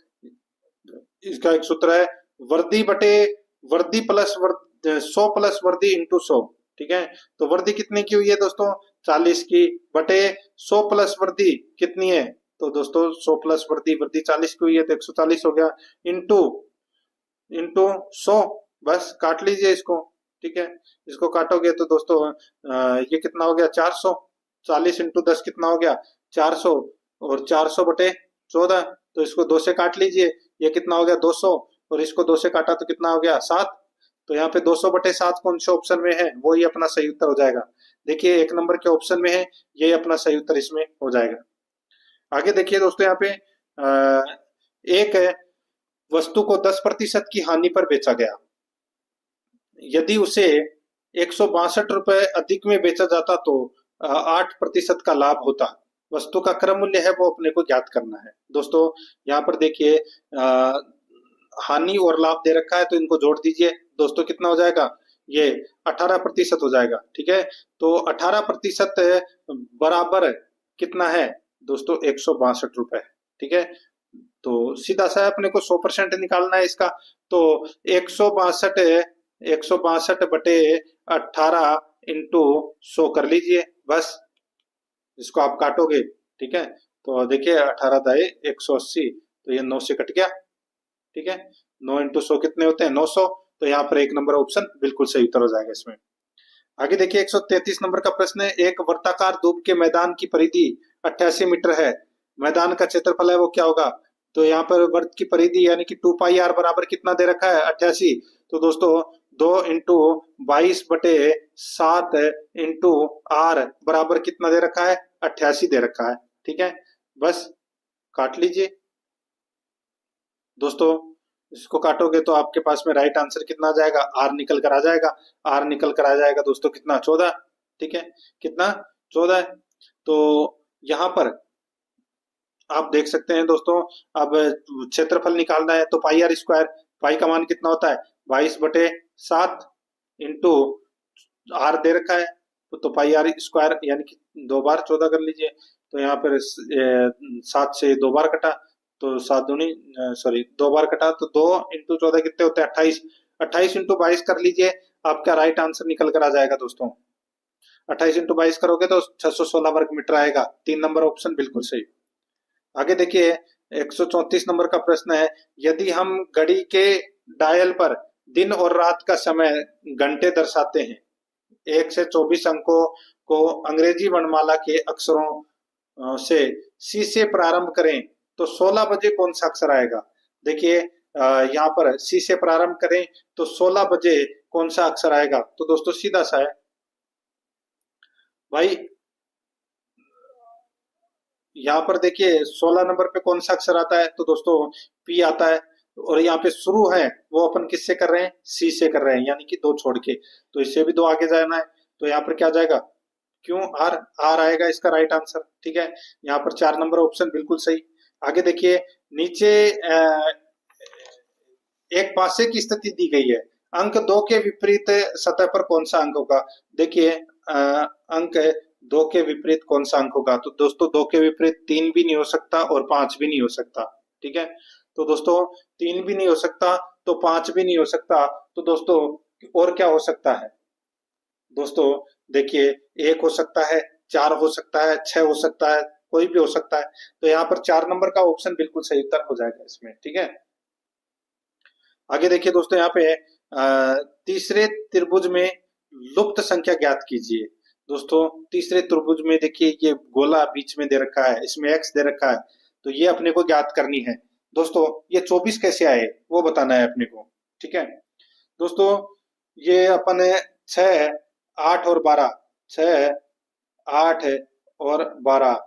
इसका एक सूत्र है, वृद्धि बटे वृद्धि प्लस 100 प्लस वृद्धि इंटू 100। ठीक है, तो वृद्धि कितने की हुई है दोस्तों? 40 की, बटे 100 प्लस वृद्धि कितनी है? तो दोस्तों 100 प्लस वृद्धि, वृद्धि 40 की हुई है तो 140 हो गया, इंटू इंटू 100, बस काट लीजिए इसको। ठीक है, इसको काटोगे तो दोस्तों ये कितना हो गया? 400। 40 इंटू 10 कितना हो गया? 400, और 400 बटे 14, तो इसको 2 से काट लीजिए, ये कितना हो गया? 200, और इसको 2 से काटा तो कितना हो गया? 7। तो यहाँ पे 200 बटे 7 कौन से ऑप्शन में है? वो ही अपना सही उत्तर हो जाएगा। देखिए 1 नंबर के ऑप्शन में है, ये अपना सही उत्तर इसमें हो जाएगा। आगे देखिए दोस्तों, यहाँ पे एक वस्तु को 10% की हानि पर बेचा गया, यदि उसे 162 रुपए अधिक में बेचा जाता तो 8% का लाभ होता। वस्तु का क्रम मूल्य है वो अपने को ज्ञात करना है। दोस्तों यहाँ पर देखिए हानि और लाभ दे रखा है तो इनको जोड़ दीजिए। दोस्तों कितना हो जाएगा? ये 18% हो जाएगा। ठीक है, तो 18% बराबर कितना है दोस्तों? 162 रुपए। ठीक है, तो सीधा सा अपने को 100% निकालना है इसका, तो 162 बटे 18 इंटू 100 कर लीजिए, बस इसको आप काटोगे। ठीक है, तो देखिए 18 दाए 180, तो ये 9 से कट गया। ठीक है, 9 इंटू 100 कितने होते हैं? 900। तो यहाँ पर 1 नंबर ऑप्शन बिल्कुल सही उत्तर हो जाएगा इसमें। आगे देखिए 133 नंबर का प्रश्न है, एक वर्ताकार धूप के मैदान की परिधि 88 मीटर है, मैदान का क्षेत्रफल है वो क्या होगा? तो यहाँ पर वर्त की परिधि यानी कि 2 पाई आर बराबर कितना दे रखा है? 88। तो दोस्तों 2 इंटू 22 बटे 7 इंटू आर बराबर कितना दे रखा है? 88 दे रखा है। ठीक है, बस काट लीजिए। दोस्तों इसको काटोगे तो आपके पास में राइट आंसर कितना आ जाएगा? आर निकल कर आ जाएगा। आर निकल कर आ जाएगा दोस्तों कितना? 14। ठीक है, कितना? 14 है। तो यहाँ पर आप देख सकते हैं दोस्तों, अब क्षेत्रफल निकालना है तो पाई आर स्क्वायर, पाई का मान कितना होता है? 22 बटे 7 इंटू आर दे रखा है, तो पाई आर स्क्वायर यानी कि 2 बार 14 कर लीजिए। तो यहाँ पर 7 से 2 बार कटा, तो 7 दूनी सॉरी 2 बार कटा, तो 2 इंटू 14 कितने होते हैं? 28। 28 इंटू 22 कर लीजिए, आपका राइट आंसर निकल कर आ जाएगा दोस्तों। 28 इंटू 22 करोगे तो 616 वर्ग मीटर आएगा। 3 नंबर ऑप्शन बिल्कुल सही। आगे देखिए 134 नंबर का प्रश्न है, यदि हम घड़ी के डायल पर दिन और रात का समय घंटे दर्शाते हैं, 1 से 24 अंकों को अंग्रेजी वर्णमाला के अक्षरों से सी से प्रारंभ करें तो 16 बजे कौन सा अक्षर आएगा? देखिए यहाँ पर सी से प्रारंभ करें तो 16 बजे कौन सा अक्षर आएगा? तो दोस्तों सीधा सा है भाई, यहाँ पर देखिए 16 नंबर पे कौन सा अक्षर आता है? तो दोस्तों पी आता है, और यहाँ पे शुरू है वो अपन किससे कर रहे हैं? सी से कर रहे हैं, यानी कि 2 छोड़ के, तो इससे भी 2 आगे जाना है, तो यहाँ पर क्या जाएगा? क्यों? आर, आर आएगा इसका राइट आंसर। ठीक है, यहाँ पर 4 नंबर ऑप्शन बिल्कुल सही। आगे देखिए नीचे एक पासे की स्थिति दी गई है, अंक 2 के विपरीत सतह पर कौन सा अंक होगा? देखिए अंक 2 के विपरीत कौन सा अंक होगा? तो दोस्तों 2 के विपरीत 3 भी नहीं हो सकता और 5 भी नहीं हो सकता। ठीक है, तो दोस्तों 3 भी नहीं हो सकता तो 5 भी नहीं हो सकता, तो दोस्तों और क्या हो सकता है? दोस्तों देखिए 1 हो सकता है, 4 हो सकता है, 6 हो सकता है, कोई भी हो सकता है। तो यहाँ पर 4 नंबर का ऑप्शन बिल्कुल सही उत्तर हो जाएगा इसमें। ठीक है, आगे देखिए दोस्तों, यहाँ पे तीसरे त्रिभुज में लुप्त संख्या ज्ञात कीजिए। दोस्तों तीसरे त्रिभुज में देखिए ये गोला बीच में दे रखा है, इसमें एक्स दे रखा है, तो ये अपने को ज्ञात करनी है। दोस्तों ये 24 कैसे आए वो बताना है अपने को। ठीक है दोस्तों, ये अपन 6, 8 और 12 6, 8 और 12।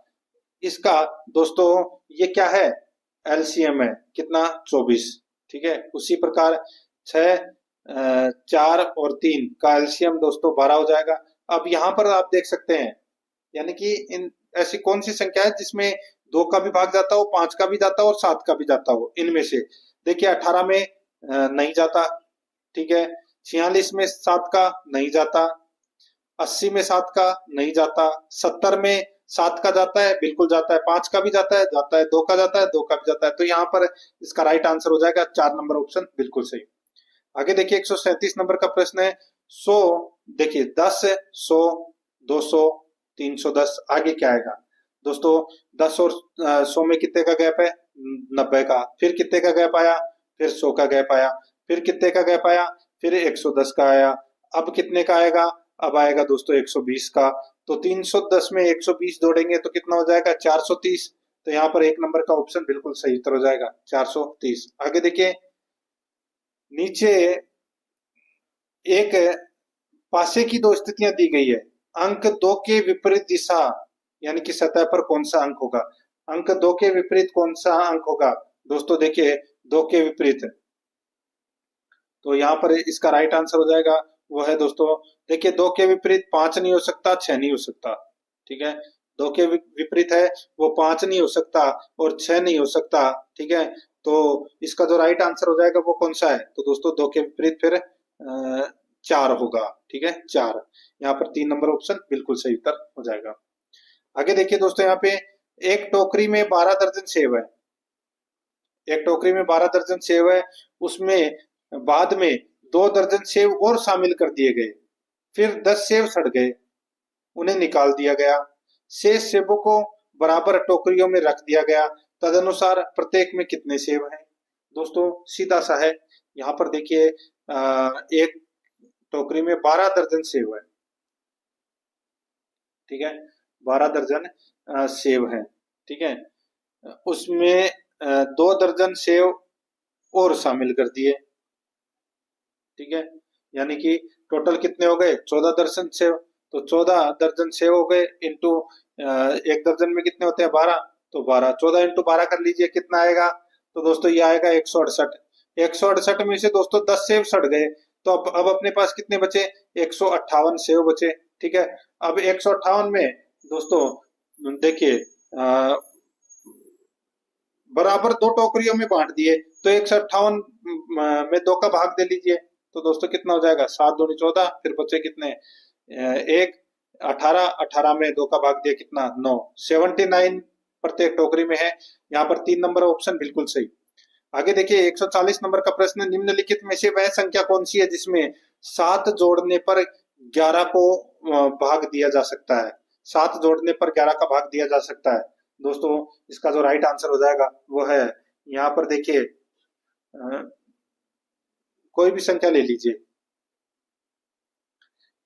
इसका दोस्तों ये क्या है, एलसीएम है कितना, 24। ठीक है, उसी प्रकार 6, 4 और 3 का एलसीएम दोस्तों 12 हो जाएगा। अब यहाँ पर आप देख सकते हैं, यानी कि इन ऐसी कौन सी संख्या है जिसमें 2 का भी भाग जाता हो, 5 का भी जाता हो और 7 का भी जाता हो। इनमें से देखिए 18 में नहीं जाता, ठीक है, 46 में 7 का नहीं जाता, 80 में 7 का नहीं जाता, 70 में 7 का जाता है, बिल्कुल जाता है, 5 का भी जाता है, 2 का जाता है, 2 का भी जाता है। तो यहाँ पर इसका राइट आंसर हो जाएगा 4 नंबर ऑप्शन, बिल्कुल सही। आगे देखिए 137 नंबर का प्रश्न है। 100, देखिए 10, 100, 200, 310, आगे क्या आएगा दोस्तों। 10 और 100 में कितने का गैप है, 90 का। फिर कितने का गैप आया, फिर 100 का गैप आया। फिर कितने का गैप आया, फिर 110 का आया। अब कितने का आएगा, अब आएगा दोस्तों 120 का। तो 310 में 120 जोड़ेंगे तो कितना हो जाएगा, 430। तो यहाँ पर 1 नंबर का ऑप्शन बिल्कुल सही उत्तर हो जाएगा, 430। आगे देखिए, नीचे एक पासे की दो स्थितियां दी गई है। अंक 2 के विपरीत दिशा, यानी कि सतह पर कौन सा अंक होगा। अंक 2 के विपरीत कौन सा अंक होगा दोस्तों, देखिए 2 के विपरीत। तो यहाँ पर इसका राइट आंसर हो जाएगा, वो है दोस्तों, देखिए 2 के विपरीत 5 नहीं हो सकता, 6 नहीं हो सकता। ठीक है, 2 के विपरीत है वो 5 नहीं हो सकता और 6 नहीं हो सकता। ठीक है, तो इसका जो राइट आंसर हो जाएगा वो कौन सा है, तो दोस्तों 2 के विपरीत फिर 4 होगा। ठीक है, 4। यहाँ पर 3 नंबर ऑप्शन बिल्कुल सही उत्तर हो जाएगा। आगे देखिए दोस्तों, यहाँ पे एक टोकरी में 12 दर्जन सेब है। एक टोकरी में 12 दर्जन सेब है, उसमें बाद में 2 दर्जन सेब और शामिल कर दिए गए। फिर 10 सेब सड़ गए, उन्हें निकाल दिया गया। शेष सेबों को बराबर टोकरियों में रख दिया गया। तदनुसार प्रत्येक में कितने सेब हैं। दोस्तों सीधा सा है, यहाँ पर देखिए एक टोकरी में 12 दर्जन सेब है। ठीक है, 12 दर्जन सेब है। ठीक है, उसमें 2 दर्जन सेब और शामिल कर दिए। ठीक है, यानी कि टोटल कितने हो गए, 14 दर्जन सेब। तो 14 दर्जन सेब हो गए इंटू एक दर्जन में कितने होते हैं, 12। तो 12, 14 इंटू 12 कर लीजिए, कितना आएगा, तो दोस्तों ये आएगा 168। 168 में से दोस्तों 10 सेब सड़ गए, तो अब अपने पास कितने बचे, 158 सेब बचे। ठीक है, अब 158 में दोस्तों देखिए बराबर 2 टोकरियों में बांट दिए, तो 158 में 2 का भाग दे लीजिए। तो दोस्तों कितना हो जाएगा, 7 दूनी 14, फिर बचे कितने, एक 18, 18 में 2 का भाग दिया कितना, 9। 79 प्रत्येक टोकरी में है। यहाँ पर 3 नंबर ऑप्शन बिल्कुल सही। आगे देखिए 140 नंबर का प्रश्न, निम्नलिखित में से वह संख्या कौन सी है जिसमें 7 जोड़ने पर 11 को भाग दिया जा सकता है। 7 जोड़ने पर 11 का भाग दिया जा सकता है। दोस्तों इसका जो राइट आंसर हो जाएगा वो है, यहाँ पर देखिए कोई भी संख्या ले लीजिए।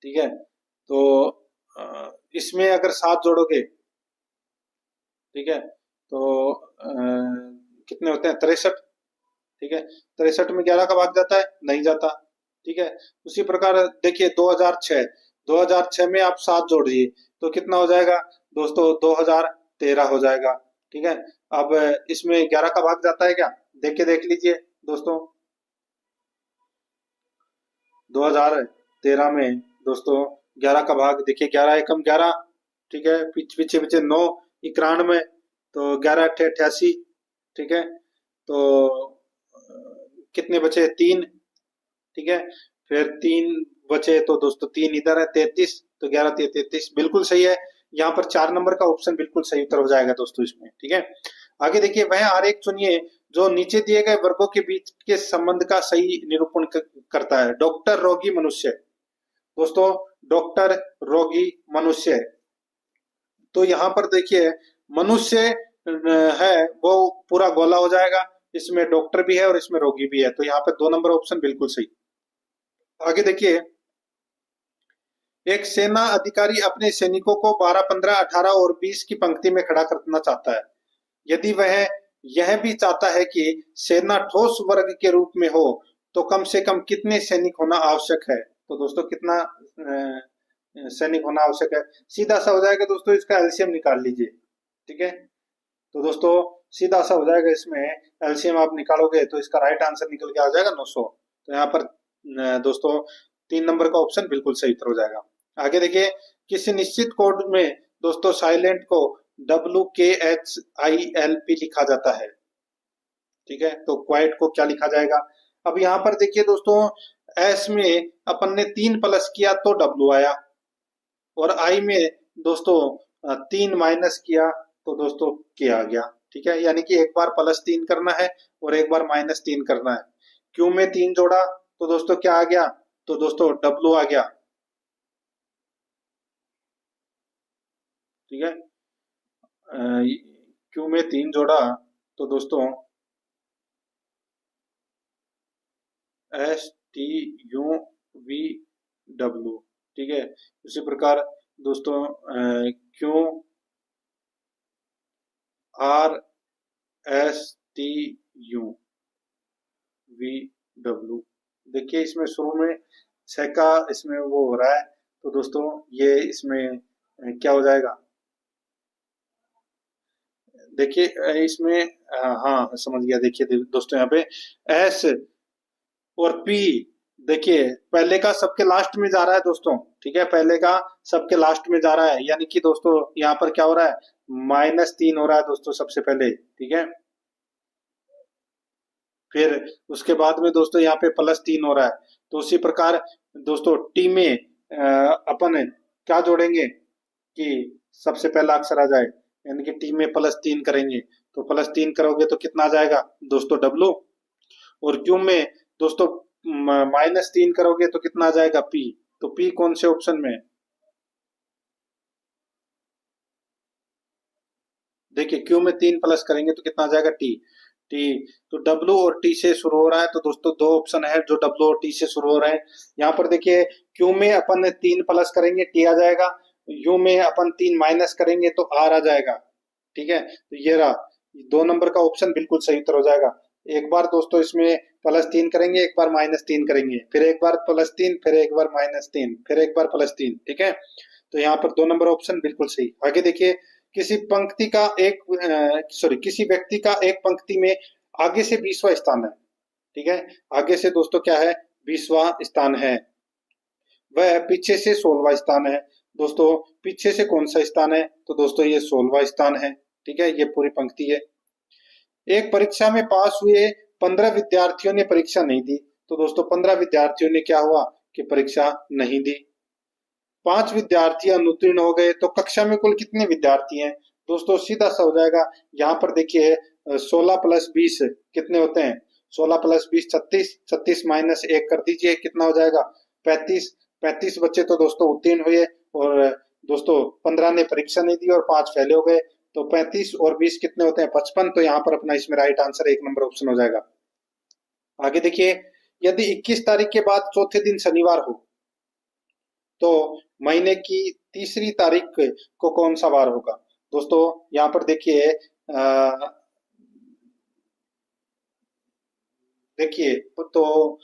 ठीक है, तो इसमें अगर 7 जोड़ोगे, ठीक है, तो कितने होते हैं, 63। ठीक है, 63 में 11 का भाग जाता है, नहीं जाता। ठीक है, उसी प्रकार देखिए 2006, 2006 में आप 7 जोड़िए तो कितना हो जाएगा दोस्तों, 2013 हो जाएगा। ठीक है, अब इसमें 11 का भाग जाता है क्या, देख लीजिए दोस्तों। 2013 में दोस्तों 11 का भाग देखिए, 11 एकम 11। ठीक है, पीछे पीछे 9, 91, तो 11 अट्ठे 88। ठीक है, तो कितने बचे, 3। ठीक है, फिर 3 बचे तो दोस्तों 3 इधर है, 33। तो 11 3 33 बिल्कुल सही है। यहाँ पर 4 नंबर का ऑप्शन बिल्कुल सही उत्तर हो जाएगा दोस्तों इसमें। ठीक है, आगे देखिए, वह आरेख चुनिए जो नीचे दिए गए वर्गों के बीच के संबंध का सही निरूपण करता है। डॉक्टर, रोगी, मनुष्य। दोस्तों डॉक्टर, रोगी, मनुष्य, तो यहाँ पर देखिए मनुष्य है वो पूरा गोला हो जाएगा, इसमें डॉक्टर भी है और इसमें रोगी भी है। तो यहाँ पे 2 नंबर ऑप्शन बिल्कुल सही। आगे देखिए, एक सेना अधिकारी अपने सैनिकों को 12, 15, 18 और 20 की पंक्ति में खड़ा करना चाहता है। यदि वह यह भी चाहता है कि सेना ठोस वर्ग के रूप में हो तो कम से कम कितने सैनिक होना आवश्यक है। तो दोस्तों कितना सैनिक होना आवश्यक है। सीधा सा हो जाएगा दोस्तों, इसका एलसीएम निकाल लीजिए। ठीक है, तो दोस्तों सीधा सा हो जाएगा, इसमें एलसीएम आप निकालोगे तो इसका राइट आंसर निकल के आ जाएगा 900। तो यहाँ पर दोस्तों 3 नंबर का ऑप्शन बिल्कुल सही उत्तर हो जाएगा। आगे देखिए, किसी निश्चित कोड में दोस्तों साइलेंट को WKHILP लिखा जाता है। ठीक है, तो क्वाइट को क्या लिखा जाएगा? अब यहाँ पर देखिए दोस्तों, एस में अपन ने 3 प्लस किया तो W आया, और आई में दोस्तों 3 माइनस किया तो दोस्तों के आ गया। ठीक है, यानी कि एक बार +3 करना है और एक बार -3 करना है। क्यू में 3 जोड़ा तो दोस्तों क्या आ गया? तो दोस्तों W आ गया। ठीक है, क्यू में 3 जोड़ा तो दोस्तों STUVW। ठीक है, उसी प्रकार दोस्तों क्यू RSTUVW। देखिए इसमें शुरू में 6 का इसमें वो हो रहा है, तो दोस्तों ये इसमें क्या हो जाएगा? देखिए इसमें हाँ समझ गया। देखिए दोस्तों यहाँ पे एस और पी, देखिए पहले का सबके लास्ट में जा रहा है दोस्तों। ठीक है, पहले का सबके लास्ट में जा रहा है, यानी कि दोस्तों यहाँ पर क्या हो रहा है? -3 हो रहा है दोस्तों सबसे पहले। ठीक है, फिर उसके बाद में दोस्तों यहाँ पे +3 हो रहा है। तो उसी प्रकार दोस्तों टी में अपन क्या जोड़ेंगे कि सबसे पहला अक्षर आ जाए, यानी कि टी में +3 करेंगे। तो +3 करोगे तो कितना आ जाएगा दोस्तों? W। और क्यू में दोस्तों -3 करोगे तो कितना आ जाएगा? P। तो P कौन से ऑप्शन में है? देखिए क्यू में 3 प्लस करेंगे तो कितना आ जाएगा? T। टी, तो W और T से शुरू हो रहा है, तो दोस्तों 2 ऑप्शन है जो W और T से शुरू हो रहे हैं। यहाँ पर देखिए Q में अपन 3 प्लस करेंगे T आ जाएगा, U में अपन 3 माइनस करेंगे तो R आ जाएगा। ठीक है, तो ये रहा 2 नंबर का ऑप्शन बिल्कुल सही उत्तर हो जाएगा। एक बार दोस्तों इसमें +3 करेंगे, एक बार -3 करेंगे, फिर एक बार +3, फिर एक बार -3, फिर एक बार +3। ठीक है, तो यहाँ पर 2 नंबर ऑप्शन बिल्कुल सही। आगे देखिए, किसी व्यक्ति का एक पंक्ति में आगे से 20वां स्थान है। ठीक है, आगे से दोस्तों क्या है? 20वां स्थान है। वह पीछे से 16वां स्थान है। दोस्तों पीछे से कौन सा स्थान है? तो दोस्तों ये 16वां स्थान है। ठीक है, ये पूरी पंक्ति है। एक परीक्षा में पास हुए 15 विद्यार्थियों ने परीक्षा नहीं दी, तो दोस्तों 15 विद्यार्थियों ने क्या हुआ कि परीक्षा नहीं दी। 5 विद्यार्थी अनुत्तीर्ण हो गए, तो कक्षा में कुल कितने विद्यार्थी हैं? दोस्तों सीधा सा हो जाएगा। यहाँ पर देखिए 16 + 20 कितने होते हैं? 16 + 20 36, 36 माइनस 1 कर दीजिए, कितना हो जाएगा? 35। 35 बच्चे तो दोस्तों उत्तीर्ण हुए, और दोस्तों 15 ने परीक्षा नहीं दी और 5 फेल हो गए। तो 35 और 20 कितने होते हैं? 55। तो यहाँ पर अपना इसमें राइट आंसर 1 नंबर ऑप्शन हो जाएगा। आगे देखिए, यदि 21 तारीख के बाद चौथे दिन शनिवार हो तो महीने की तीसरी तारीख को कौन सा वार होगा? दोस्तों यहाँ पर देखिए देखिए तो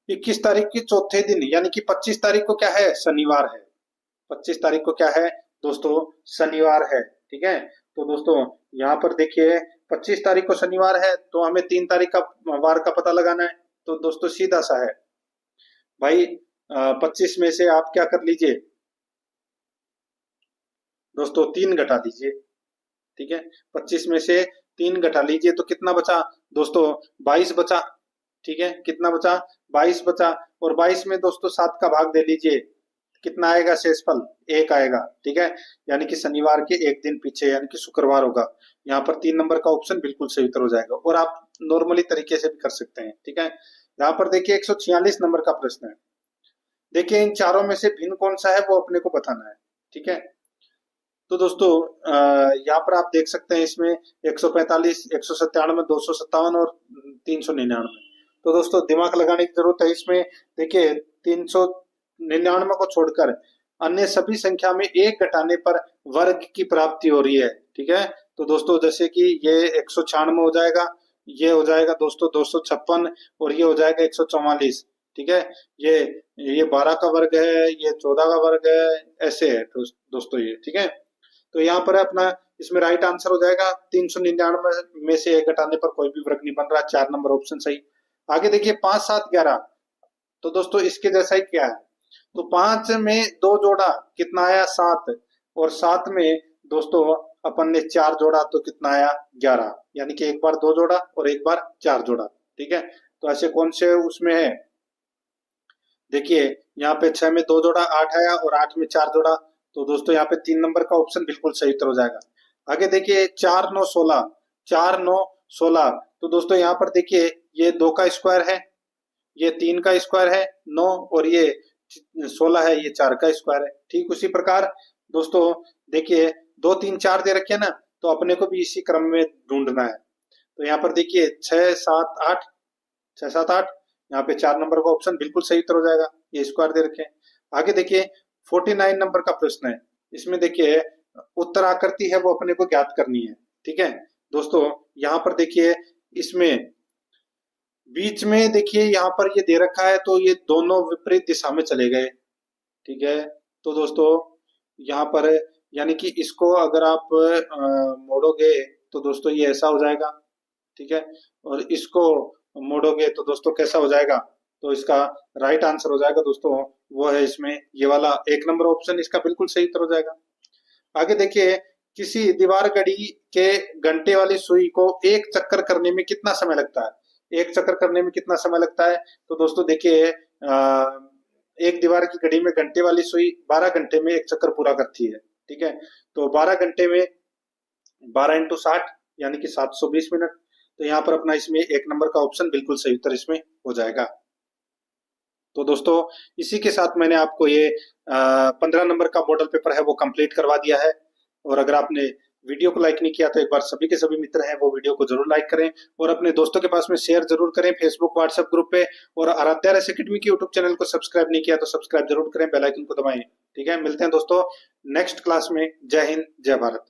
21 तारीख की चौथे दिन, यानी कि 25 तारीख को क्या है? शनिवार है। 25 तारीख को क्या है दोस्तों? शनिवार है। ठीक है, तो दोस्तों यहाँ पर देखिए 25 तारीख को शनिवार है, तो हमें 3 तारीख का वार का पता लगाना है। तो दोस्तों सीधा सा है भाई, 25 में से आप क्या कर लीजिए दोस्तों? 3 घटा दीजिए। ठीक है, 25 में से 3 घटा लीजिए तो कितना बचा दोस्तों? 22 बचा। ठीक है, कितना बचा? 22 बचा। और 22 में दोस्तों 7 का भाग दे लीजिए, कितना आएगा शेषफल? 1 आएगा। ठीक है, यानी कि शनिवार के एक दिन पीछे, यानी कि शुक्रवार होगा। यहाँ पर 3 नंबर का ऑप्शन बिल्कुल सही उत्तर हो जाएगा, और आप नॉर्मली तरीके से भी कर सकते हैं। ठीक है, यहाँ पर देखिए 146 नंबर का प्रश्न है। देखिए इन चारों में से भिन्न कौन सा है वो अपने को बताना है। ठीक है, तो दोस्तों यहाँ पर आप देख सकते हैं इसमें 145, 197, 257 और 399। तो दोस्तों दिमाग लगाने की जरूरत है इसमें। देखिए 399 को छोड़कर अन्य सभी संख्या में 1 घटाने पर वर्ग की प्राप्ति हो रही है। ठीक है, तो दोस्तों जैसे कि ये 196 हो जाएगा, ये हो जाएगा दोस्तों 256, और ये हो जाएगा 144। ठीक है। ये 12 का वर्ग है, ये 14 का वर्ग है, ऐसे है दोस्तों ये, ठीक है। तो यहाँ पर अपना इसमें राइट आंसर हो जाएगा 399 में से 1 घटाने पर कोई भी वर्ग नहीं बन रहा, 4 नंबर ऑप्शन सही। आगे देखिए 5, 7, 11। तो दोस्तों इसके जैसा ही क्या है, तो 5 में 2 जोड़ा कितना आया 7, और 7 में दोस्तों अपन ने 4 जोड़ा तो कितना आया 11, यानी कि एक बार 2 जोड़ा और एक बार 4 जोड़ा, ठीक है। तो ऐसे कौन से उसमें है, देखिए यहाँ पे 6 में 2 जोड़ा 8 आया, और 8 में 4 जोड़ा, तो दोस्तों यहाँ पे 3 नंबर का ऑप्शन बिल्कुल सही उत्तर हो जाएगा। आगे देखिए 4, 9, 16, 4, 9, 16। तो दोस्तों यहाँ पर देखिए ये 2 का स्क्वायर है, ये 3 का स्क्वायर है 9, और ये 16 है, ये 4 का स्क्वायर है। ठीक उसी प्रकार दोस्तों देखिए 2, 3, 4 दे रखे हैं ना, तो अपने को भी इसी क्रम में ढूंढना है। तो यहाँ पर देखिए 6, 7, 8, 6, 7, 8, यहाँ पे 4 नंबर का ऑप्शन बिल्कुल सही उत्तर हो जाएगा, ये स्क्वायर दे रखे हैं। आगे देखिए 49 नंबर का प्रश्न है, इसमें देखिए उत्तर आकृति है वो अपने को ज्ञात करनी है, ठीक है दोस्तों। यहाँ पर देखिए इसमें बीच में देखिए यहाँ पर ये दे रखा है, तो ये दोनों विपरीत दिशा में चले गए, ठीक है। तो दोस्तों यहाँ पर यानी कि इसको अगर आप मोड़ोगे तो दोस्तों ये ऐसा हो जाएगा, ठीक है। और इसको मोड़ोगे तो दोस्तों कैसा हो जाएगा, तो इसका राइट आंसर हो जाएगा दोस्तों वो है इसमें ये वाला 1 नंबर ऑप्शन, इसका बिल्कुल सही उत्तर हो जाएगा। आगे देखिए किसी दीवार घड़ी के घंटे वाली सुई को एक चक्कर करने में कितना समय लगता है, एक चक्कर करने में कितना समय लगता है। तो दोस्तों देखिए एक दीवार की घड़ी में घंटे वाली सुई 12 घंटे में एक चक्कर पूरा करती है, ठीक है। तो 12 घंटे में 12 × 60 यानी कि 720 मिनट। तो यहाँ पर अपना इसमें 1 नंबर का ऑप्शन बिल्कुल सही उत्तर इसमें हो जाएगा। तो दोस्तों इसी के साथ मैंने आपको ये 15 नंबर का मॉडल पेपर है वो कंप्लीट करवा दिया है। और अगर आपने वीडियो को लाइक नहीं किया तो एक बार सभी के सभी मित्र हैं वो वीडियो को जरूर लाइक करें, और अपने दोस्तों के पास में शेयर जरूर करें फेसबुक व्हाट्सएप ग्रुप पे। और आराध्या रेस एकेडमी की यूट्यूब चैनल को सब्सक्राइब नहीं किया तो सब्सक्राइब जरूर करें, बेल आइकन को दबाएं, ठीक है। मिलते हैं दोस्तों नेक्स्ट क्लास में। जय हिंद, जय भारत।